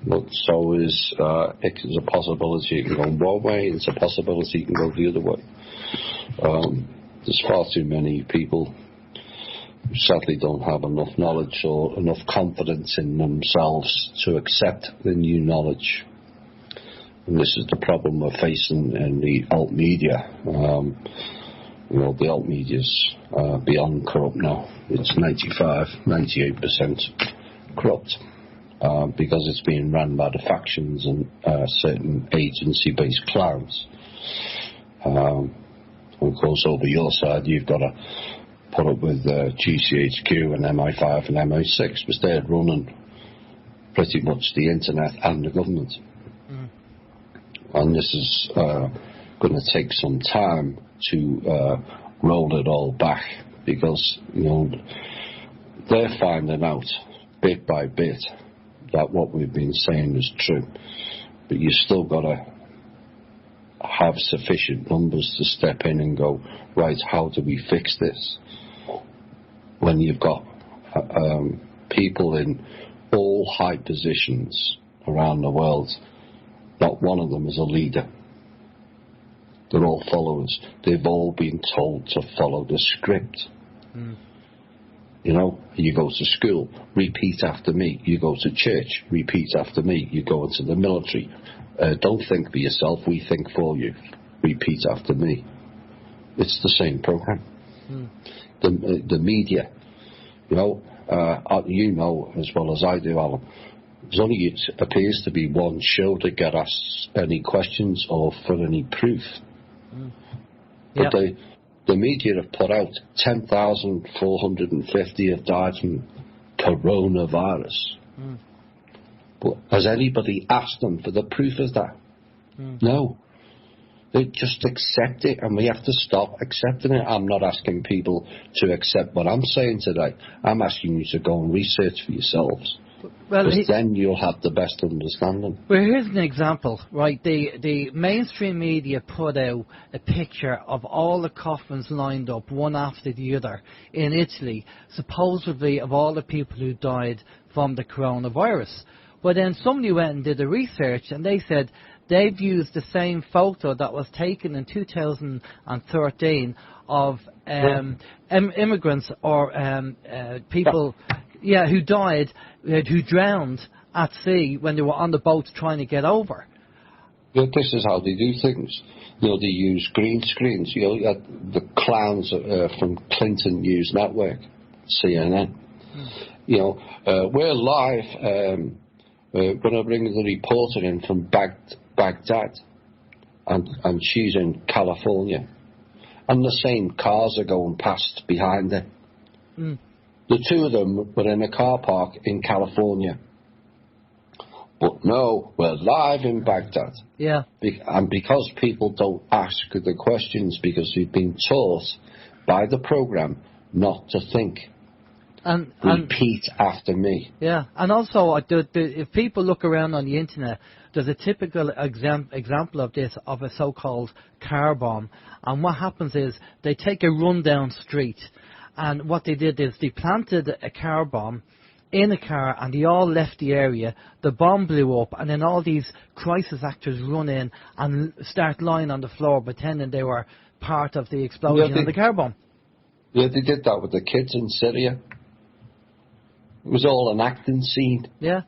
But so is it's a possibility it can go one way, it's a possibility it can go the other way. There's far too many people who sadly don't have enough knowledge or enough confidence in themselves to accept the new knowledge. And this is the problem we're facing in the alt media. You know, the alt media's beyond corrupt now. It's 98% corrupt because it's being run by the factions and certain agency-based clowns. Of course, over your side, you've got to put up with GCHQ and MI5 and MI6, because they're running pretty much the internet and the government. And this is going to take some time to roll it all back, because, you know, they're finding out bit by bit that what we've been saying is true. But you still got to have sufficient numbers to step in and go, right, how do we fix this? When you've got people in all high positions around the world, not one of them is a leader. They're all followers. They've all been told to follow the script. You know, you go to school, repeat after me. You go to church, repeat after me. You go into the military. Don't think for yourself, we think for you. Repeat after me. It's the same program. The media, you know as well as I do, Alan, there's only, it appears to be one show to get us any questions or for any proof. But the media have put out 10,450 have died from coronavirus. But has anybody asked them for the proof of that? No. They just accept it, and we have to stop accepting it. I'm not asking people to accept what I'm saying today. I'm asking you to go and research for yourselves. Well, because then you'll have the best understanding. Well, here's an example, right? The mainstream media put out a picture of all the coffins lined up, one after the other, in Italy, supposedly of all the people who died from the coronavirus. But then somebody went and did the research, and they said they've used the same photo that was taken in 2013 of immigrants or people... Yeah, who died, who drowned at sea when they were on the boat trying to get over. Yeah, this is how they do things. You know, they use green screens. You know, the clowns from Clinton News Network, CNN. You know, we're live. We're going to bring the reporter in from Baghdad, and she's in California. And the same cars are going past behind her. The two of them were in a car park in California. But no, we're live in Baghdad. Yeah. And because people don't ask the questions, because we've been taught by the program not to think. And repeat after me. Yeah, and also if people look around on the internet, there's a typical example of this, of a so-called car bomb. And what happens is they take a rundown street, and what they did is they planted a car bomb in a car, and they all left the area. The bomb blew up, and then all these crisis actors run in and start lying on the floor pretending they were part of the explosion of the car bomb. Yeah, they did that with the kids in Syria. It was all an acting scene. Yeah.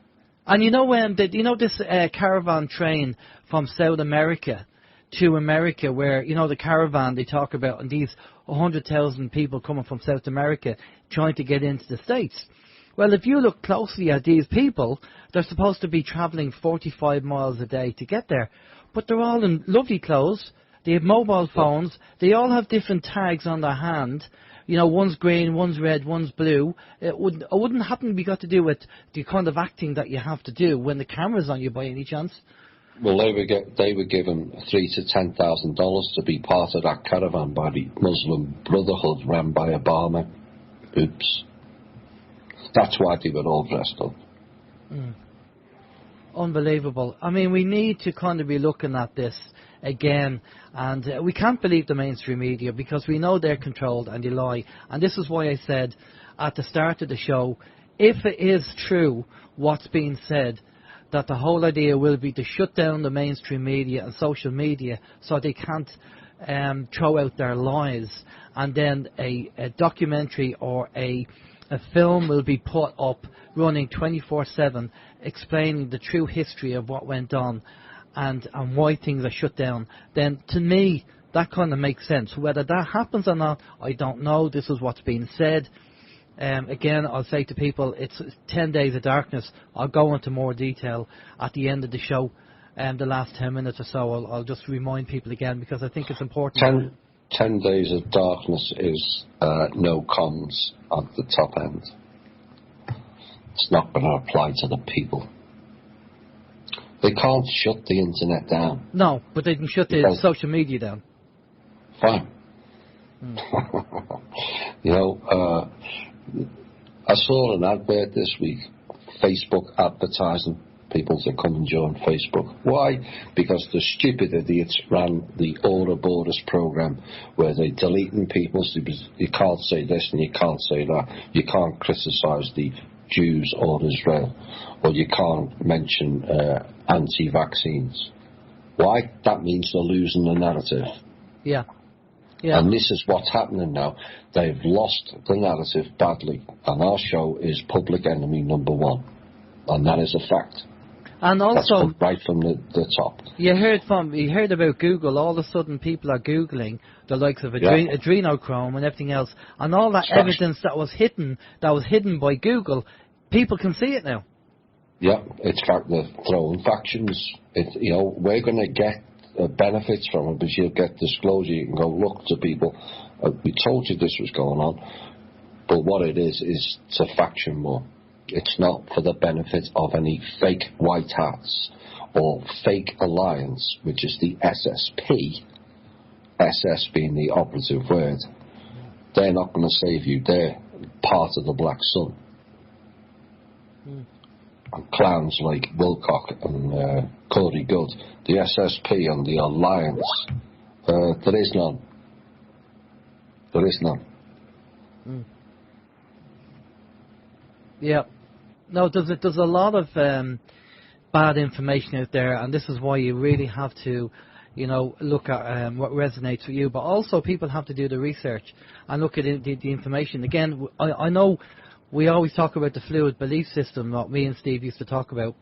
And you know this caravan train from South America to America, where, you know, the caravan they talk about, and these 100,000 people coming from South America trying to get into the States. Well, if you look closely at these people, they're supposed to be travelling 45 miles a day to get there. But they're all in lovely clothes. They have mobile phones. They all have different tags on their hand, one's green, one's red, one's blue. It wouldn't happen to be got to do with the kind of acting that you have to do when the camera's on you by any chance. Well, they were given $3,000 to $10,000 to be part of that caravan by the Muslim Brotherhood ran by Obama. Oops. That's why they were all dressed up. Unbelievable. I mean, we need to kind of be looking at this again, and we can't believe the mainstream media because we know they're controlled and they lie. And this is why I said at the start of the show, if it is true what's being said, that the whole idea will be to shut down the mainstream media and social media so they can't throw out their lies, and then a documentary or a film will be put up running 24/7 explaining the true history of what went on and why things are shut down, then to me that kind of makes sense. Whether that happens or not, I don't know. This is what's being said. Again, I'll say to people, it's 10 days of darkness. I'll go into more detail at the end of the show, the last 10 minutes or so. I'll just remind people again because I think it's important. 10 days of darkness is no comms at the top end. It's not going to apply to the people. They can't shut the internet down. No, but they can shut the social media down. Fine. I saw an advert this week, Facebook advertising people to come and join Facebook. Why? Because the stupid idiots ran the Ouroboros program where they're deleting people. So you can't say this and you can't say that. You can't criticise the Jews or Israel, or you can't mention anti-vaccines. Why? That means they're losing the narrative. Yeah. Yeah. And this is what's happening now. They've lost the narrative badly, and our show is public enemy number one, and that is a fact. And also, that's right from the top. You heard about Google. All of a sudden, people are googling the likes of adrenochrome and everything else, and all that evidence that was hidden by Google. People can see it now. Yeah, it's fact they're throwing factions. We're going to get benefits from it, because you'll get disclosure. You can go look to people. We told you this was going on, but what it is to faction war. It's not for the benefit of any fake white hats or fake alliance, which is the SSP. SS being the operative word. They're not going to save you. They're part of the Black Sun. And clowns like Wilcock and Corey Good, the SSP and the Alliance, there is none. There is none. Yeah. No, there's a lot of bad information out there, and this is why you really have to, look at what resonates with you. But also, people have to do the research and look at the information. Again, I know we always talk about the fluid belief system that me and Steve used to talk about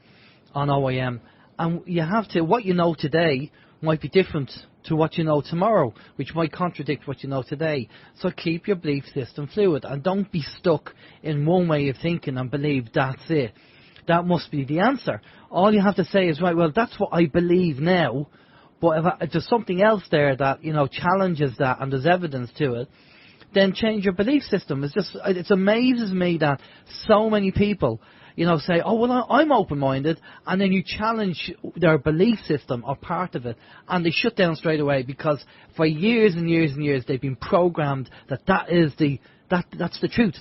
on OIM, and you have to. What you know today might be different to what you know tomorrow, which might contradict what you know today. So keep your belief system fluid and don't be stuck in one way of thinking and believe that's it. That must be the answer. All you have to say is, right, well, that's what I believe now, but if there's something else there that, challenges that and there's evidence to it, then change your belief system. It amazes me that so many people, say, oh, well, I'm open-minded, and then you challenge their belief system or part of it, and they shut down straight away because for years and years and years they've been programmed that's the truth.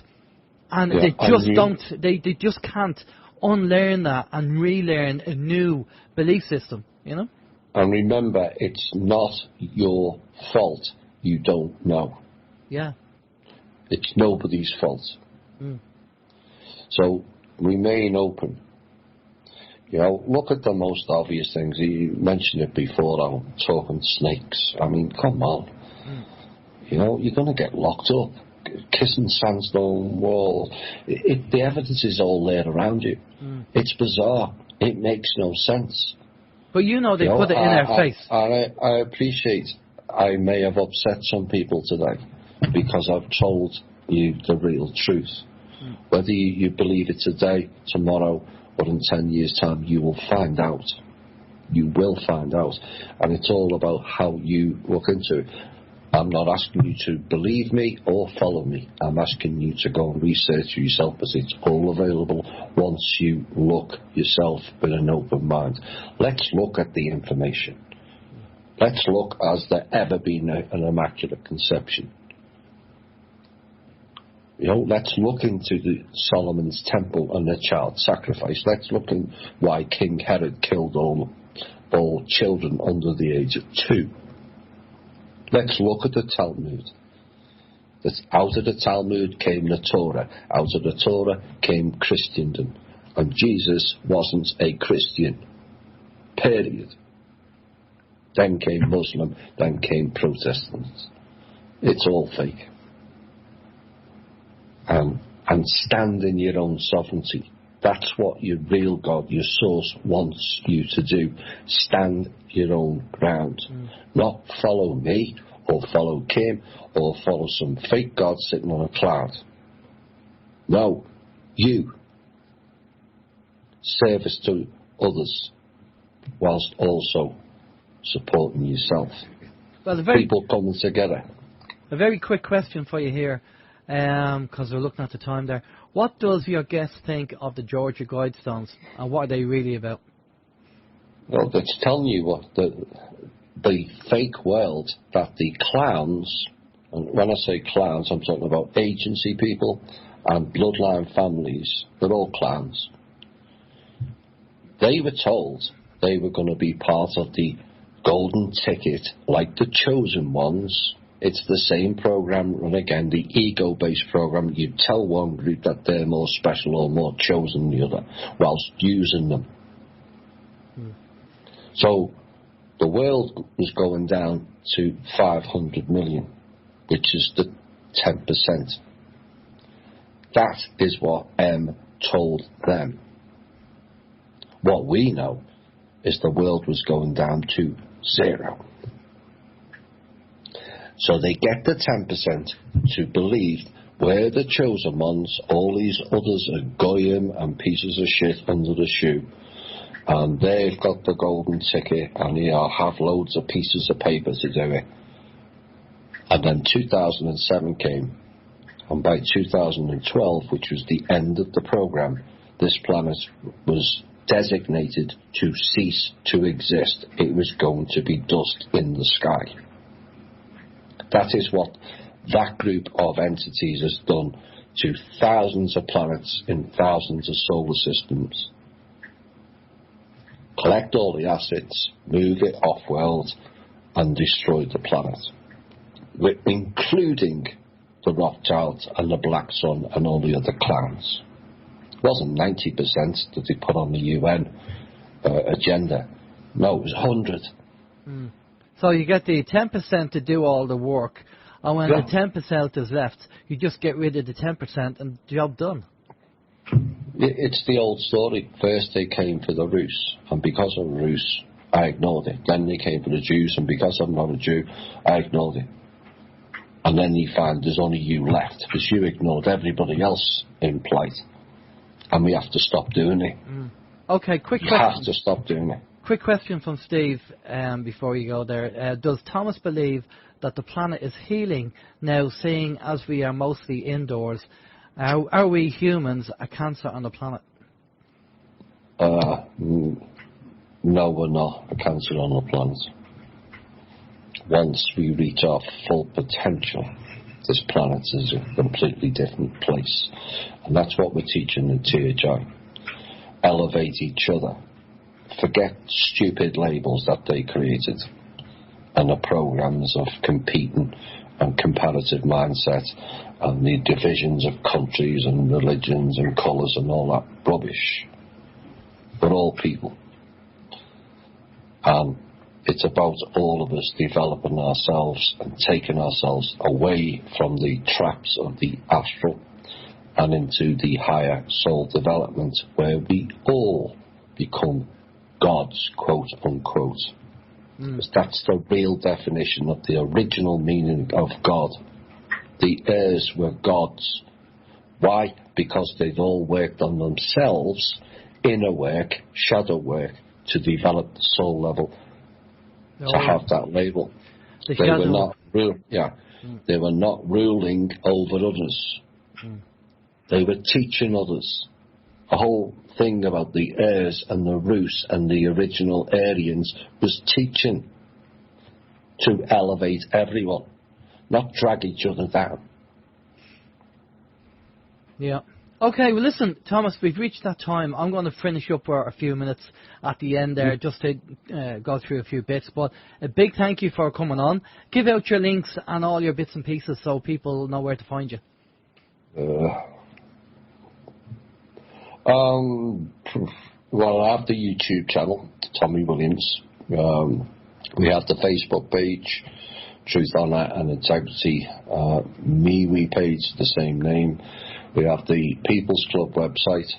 And they just can't unlearn that and relearn a new belief system, And remember, it's not your fault you don't know. Yeah. It's nobody's fault. So remain open. Look at the most obvious things. You mentioned it before, I'm talking snakes. I mean, come on. You're going to get locked up. Kissing sandstone wall. The evidence is all there around you. It's bizarre. It makes no sense. But they put it in our face. I appreciate I may have upset some people today because I've told you the real truth. Whether you believe it today, tomorrow, or in 10 years' time, you will find out. You will find out. And it's all about how you look into it. I'm not asking you to believe me or follow me. I'm asking you to go and research for yourself, because it's all available once you look yourself with an open mind. Let's look at the information. Let's look, has there ever been an immaculate conception? Let's look into the Solomon's temple and the child sacrifice. Let's look at why King Herod killed all children under the age of 2. Let's look at the Talmud. That out of the Talmud came the Torah. Out of the Torah came Christendom. And Jesus wasn't a Christian. Period. Then came Muslim. Then came Protestants. It's all fake. And stand in your own sovereignty. That's what your real God, your source, wants you to do. Stand your own ground. Not follow me, or follow Kim, or follow some fake God sitting on a cloud. No, you. Service to others, whilst also supporting yourself. Well, people coming together. A very quick question for you here, because we're looking at the time there. What does your guest think of the Georgia Guidestones, and what are they really about? Well, that's telling you what the fake world that the clowns, and when I say clowns, I'm talking about agency people and bloodline families, they're all clowns. They were told they were going to be part of the golden ticket, like the chosen ones. It's the same program, and again, the ego-based program. You tell one group that they're more special or more chosen than the other, whilst using them. So the world was going down to 500 million, which is the 10%. That is what M told them. What we know is the world was going down to 0. So they get the 10% to believe we're the chosen ones, all these others are goyim and pieces of shit under the shoe, and they've got the golden ticket, and they have loads of pieces of paper to do it. And then 2007 came, and by 2012, which was the end of the program, this planet was designated to cease to exist. It was going to be dust in the sky. That is what that group of entities has done to thousands of planets in thousands of solar systems. Collect all the assets, move it off-world, and destroy the planet. Including the Rothschilds and the Black Sun and all the other clans. It wasn't 90% that they put on the UN agenda. No, it was 100. So you get the 10% to do all the work, and when the 10% is left, you just get rid of the 10% and job done. It's the old story. First they came for the Rus, and because of Rus, I ignored it. Then they came for the Jews, and because I'm not a Jew, I ignored it. And then you find there's only you left, because you ignored everybody else in plight. And we have to stop doing it. Okay, quick question. You have to stop doing it. Quick question from Steve before you go there. Does Thomas believe that the planet is healing now, seeing as we are mostly indoors? Are we humans a cancer on the planet? No, we're not a cancer on the planet. Once we reach our full potential, this planet is a completely different place. And that's what we're teaching in THI. Elevate each other. Forget stupid labels that they created and the programs of competing and comparative mindset and the divisions of countries and religions and colours and all that rubbish. We're all people. And it's about all of us developing ourselves and taking ourselves away from the traps of the astral and into the higher soul development, where we all become gods, quote unquote. That's the real definition of the original meaning of God. The heirs were gods. Why? Because they'd all worked on themselves, inner work, shadow work, to develop the soul level, to have that label. They were not They were not ruling over others. They were teaching others. The whole thing about the Ayers and the Rus and the original Aryans was teaching to elevate everyone, not drag each other down. Yeah. Okay, well listen, Thomas, we've reached that time. I'm going to finish up for a few minutes at the end there just to go through a few bits. But a big thank you for coming on. Give out your links and all your bits and pieces so people know where to find you. Well, I have the YouTube channel, Tommy Williams. We have the Facebook page, Truth, Honour and Integrity. MeWe page, the same name. We have the People's Club website,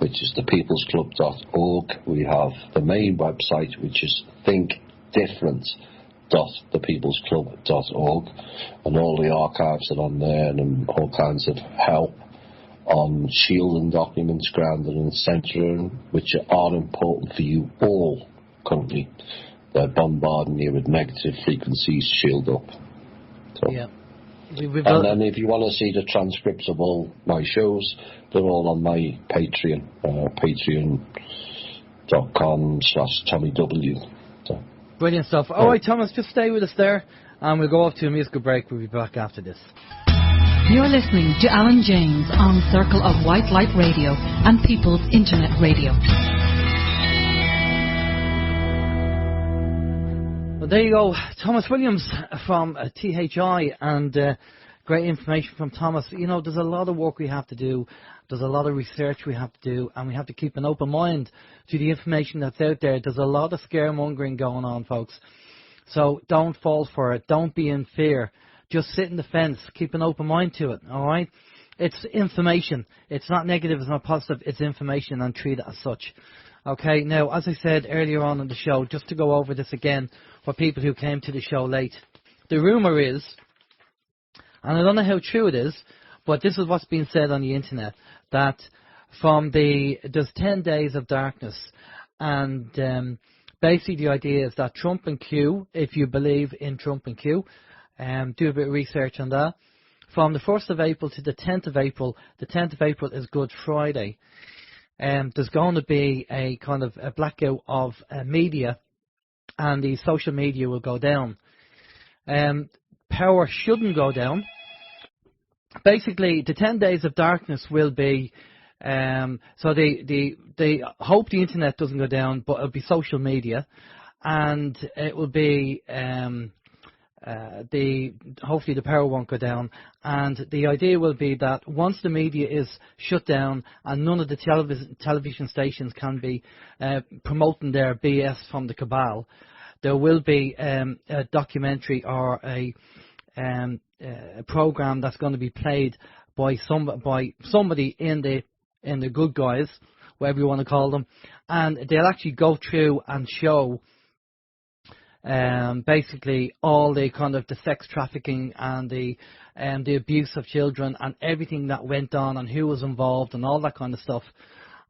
which is thepeoplesclub.org. We have the main website, which is thinkdifferent.thepeoplesclub.org. And all the archives are on there, and all kinds of help on shielding documents, grounding, etc., which are important for you all currently. They're bombarding you with negative frequencies, shield up. So. Yeah. And then if you want to see the transcripts of all my shows, they're all on my Patreon, patreon.com/TommyW. So. Brilliant stuff. All right, Thomas, just stay with us there, and we'll go off to a musical break. We'll be back after this. You're listening to Alan James on Circle of White Light Radio and People's Internet Radio. Well, there you go, Thomas Williams from THI, and great information from Thomas. You know, there's a lot of work we have to do, there's a lot of research we have to do, and we have to keep an open mind to the information that's out there. There's a lot of scaremongering going on, folks. So don't fall for it. Don't be in fear. Just sit in the fence. Keep an open mind to it, all right? It's information. It's not negative, it's not positive. It's information, and treat it as such. Okay, now, as I said earlier on in the show, just to go over this again for people who came to the show late, the rumour is, and I don't know how true it is, but this is what's being said on the internet, that there's 10 days of darkness, and basically the idea is that Trump and Q, if you believe in Trump and Q, do a bit of research on that, from the 1st of April to the 10th of April, the 10th of April is Good Friday. There's going to be a kind of a blackout of media, and the social media will go down. Power shouldn't go down. Basically, the 10 days of darkness will be, so they hope the internet doesn't go down, but it'll be social media, and it will be hopefully the power won't go down, and the idea will be that once the media is shut down and none of the television stations can be promoting their BS from the cabal, there will be a documentary or a program that's going to be played by somebody in the good guys, whatever you want to call them, and they'll actually go through and show basically all the kind of the sex trafficking and the abuse of children and everything that went on and who was involved and all that kind of stuff,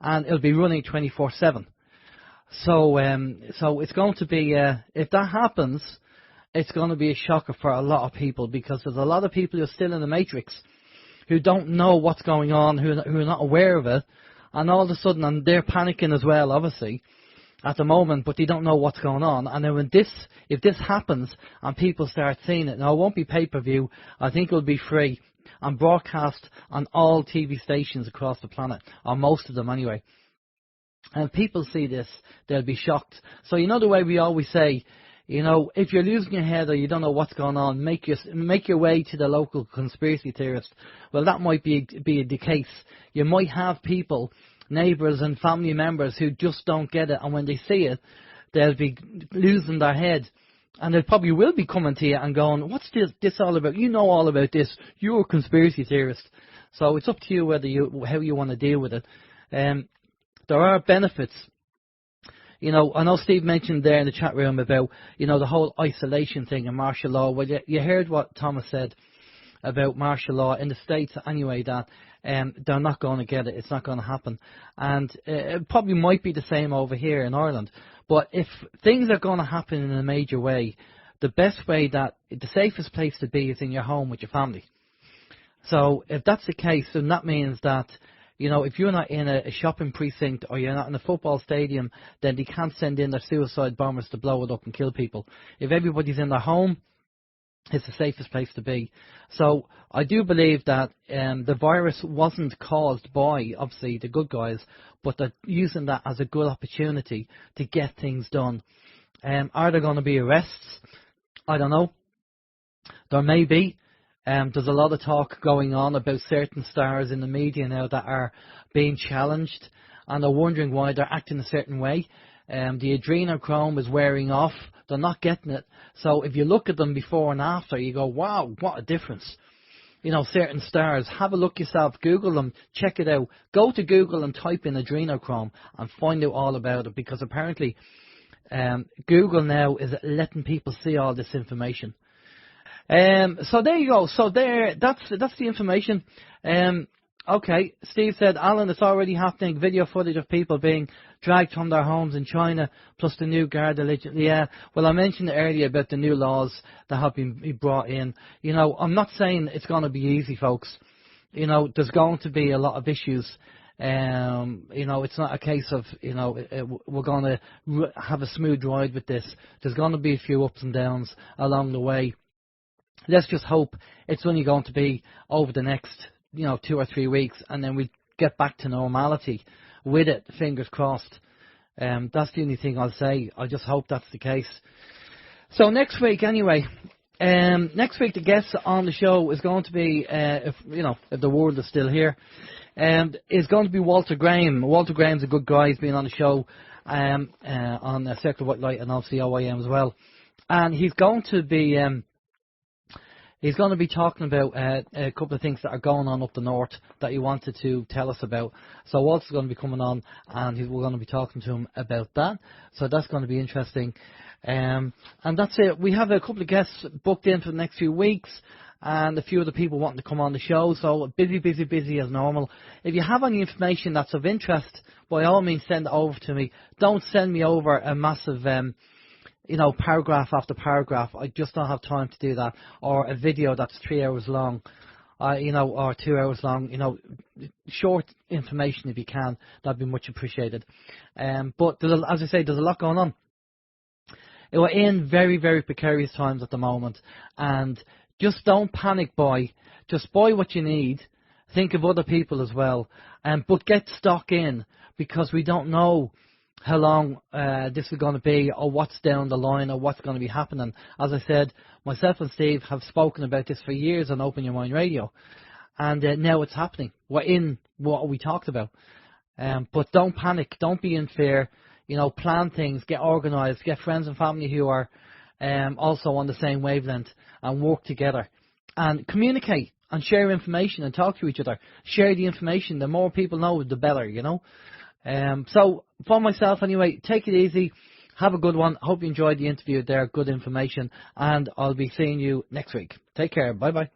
and it'll be running 24/7. So it's going to be if that happens, it's going to be a shocker for a lot of people, because there's a lot of people who are still in the matrix, who don't know what's going on, who are not aware of it, and all of a sudden, and they're panicking as well, obviously, at the moment, but they don't know what's going on. And then if this happens and people start seeing it, now it won't be pay-per-view, I think it'll be free and broadcast on all TV stations across the planet, or most of them anyway. And if people see this, they'll be shocked. So you know the way we always say, you know, if you're losing your head or you don't know what's going on, make your way to the local conspiracy theorist. Well, that might be the case. You might have people, neighbours and family members, who just don't get it, and when they see it, they'll be losing their head, and they probably will be coming to you and going, what's this all about? You know all about this. You're a conspiracy theorist. So it's up to you how you want to deal with it. There are benefits. You know, I know Steve mentioned there in the chat room about, you know, the whole isolation thing and martial law. Well, you heard what Thomas said about martial law in the States anyway, that they're not going to get it. It's not going to happen. And it probably might be the same over here in Ireland. But if things are going to happen in a major way, the safest place to be is in your home with your family. So if that's the case, then that means that, if you're not in a shopping precinct or you're not in a football stadium, then they can't send in their suicide bombers to blow it up and kill people. If everybody's in their home, it's the safest place to be. So I do believe that the virus wasn't caused by, obviously, the good guys, but they're using that as a good opportunity to get things done. Are there going to be arrests? I don't know. There may be. There's a lot of talk going on about certain stars in the media now that are being challenged, and they're wondering why they're acting a certain way. The adrenochrome is wearing off. They're not getting it. So if you look at them before and after, you go, wow, what a difference. Certain stars. Have a look yourself. Google them. Check it out. Go to Google and type in adrenochrome and find out all about it, because apparently Google now is letting people see all this information. So there you go. So that's the information. Okay, Steve said, Alan, it's already happening. Video footage of people being dragged from their homes in China, plus the new guard allegedly. Yeah, well, I mentioned earlier about the new laws that have been brought in. I'm not saying it's going to be easy, folks. There's going to be a lot of issues. It's not a case of, we're going to have a smooth ride with this. There's going to be a few ups and downs along the way. Let's just hope it's only going to be over the next, 2 or 3 weeks, and then we get back to normality with it, fingers crossed. That's the only thing I'll say. I just hope that's the case. So next week, anyway, the guest on the show is going to be, if the world is still here, is going to be Walter Graham. Walter Graham's a good guy. He's been on the show on Circle of White Light and obviously OIM as well. And he's going to be talking about a couple of things that are going on up the north that he wanted to tell us about. So Walter's going to be coming on, and we're going to be talking to him about that. So that's going to be interesting. And that's it. We have a couple of guests booked in for the next few weeks, and a few other people wanting to come on the show. So busy as normal. If you have any information that's of interest, by all means send it over to me. Don't send me over a massive paragraph after paragraph. I just don't have time to do that. Or a video that's 3 hours long, or 2 hours long. Short information if you can. That'd be much appreciated. But as I say, there's a lot going on. We're in very, very precarious times at the moment, and just don't panic buy. Just buy what you need. Think of other people as well, but get stock in, because we don't know how long this is going to be, or what's down the line, or what's going to be happening. As I said, myself and Steve have spoken about this for years on Open Your Mind Radio, and now it's happening. We're in what we talked about. But don't panic, don't be in fear. Plan things, get organised, get friends and family who are also on the same wavelength, and work together. And communicate and share information and talk to each other. Share the information. The more people know, the better, So for myself anyway, take it easy. Have a good one. Hope you enjoyed the interview there. Good information. And I'll be seeing you next week. Take care. Bye-bye.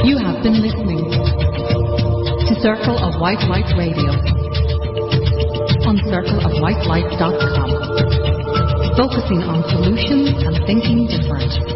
You have been listening to Circle of White Light Radio on circleofwhitelight.com, focusing on solutions and thinking different.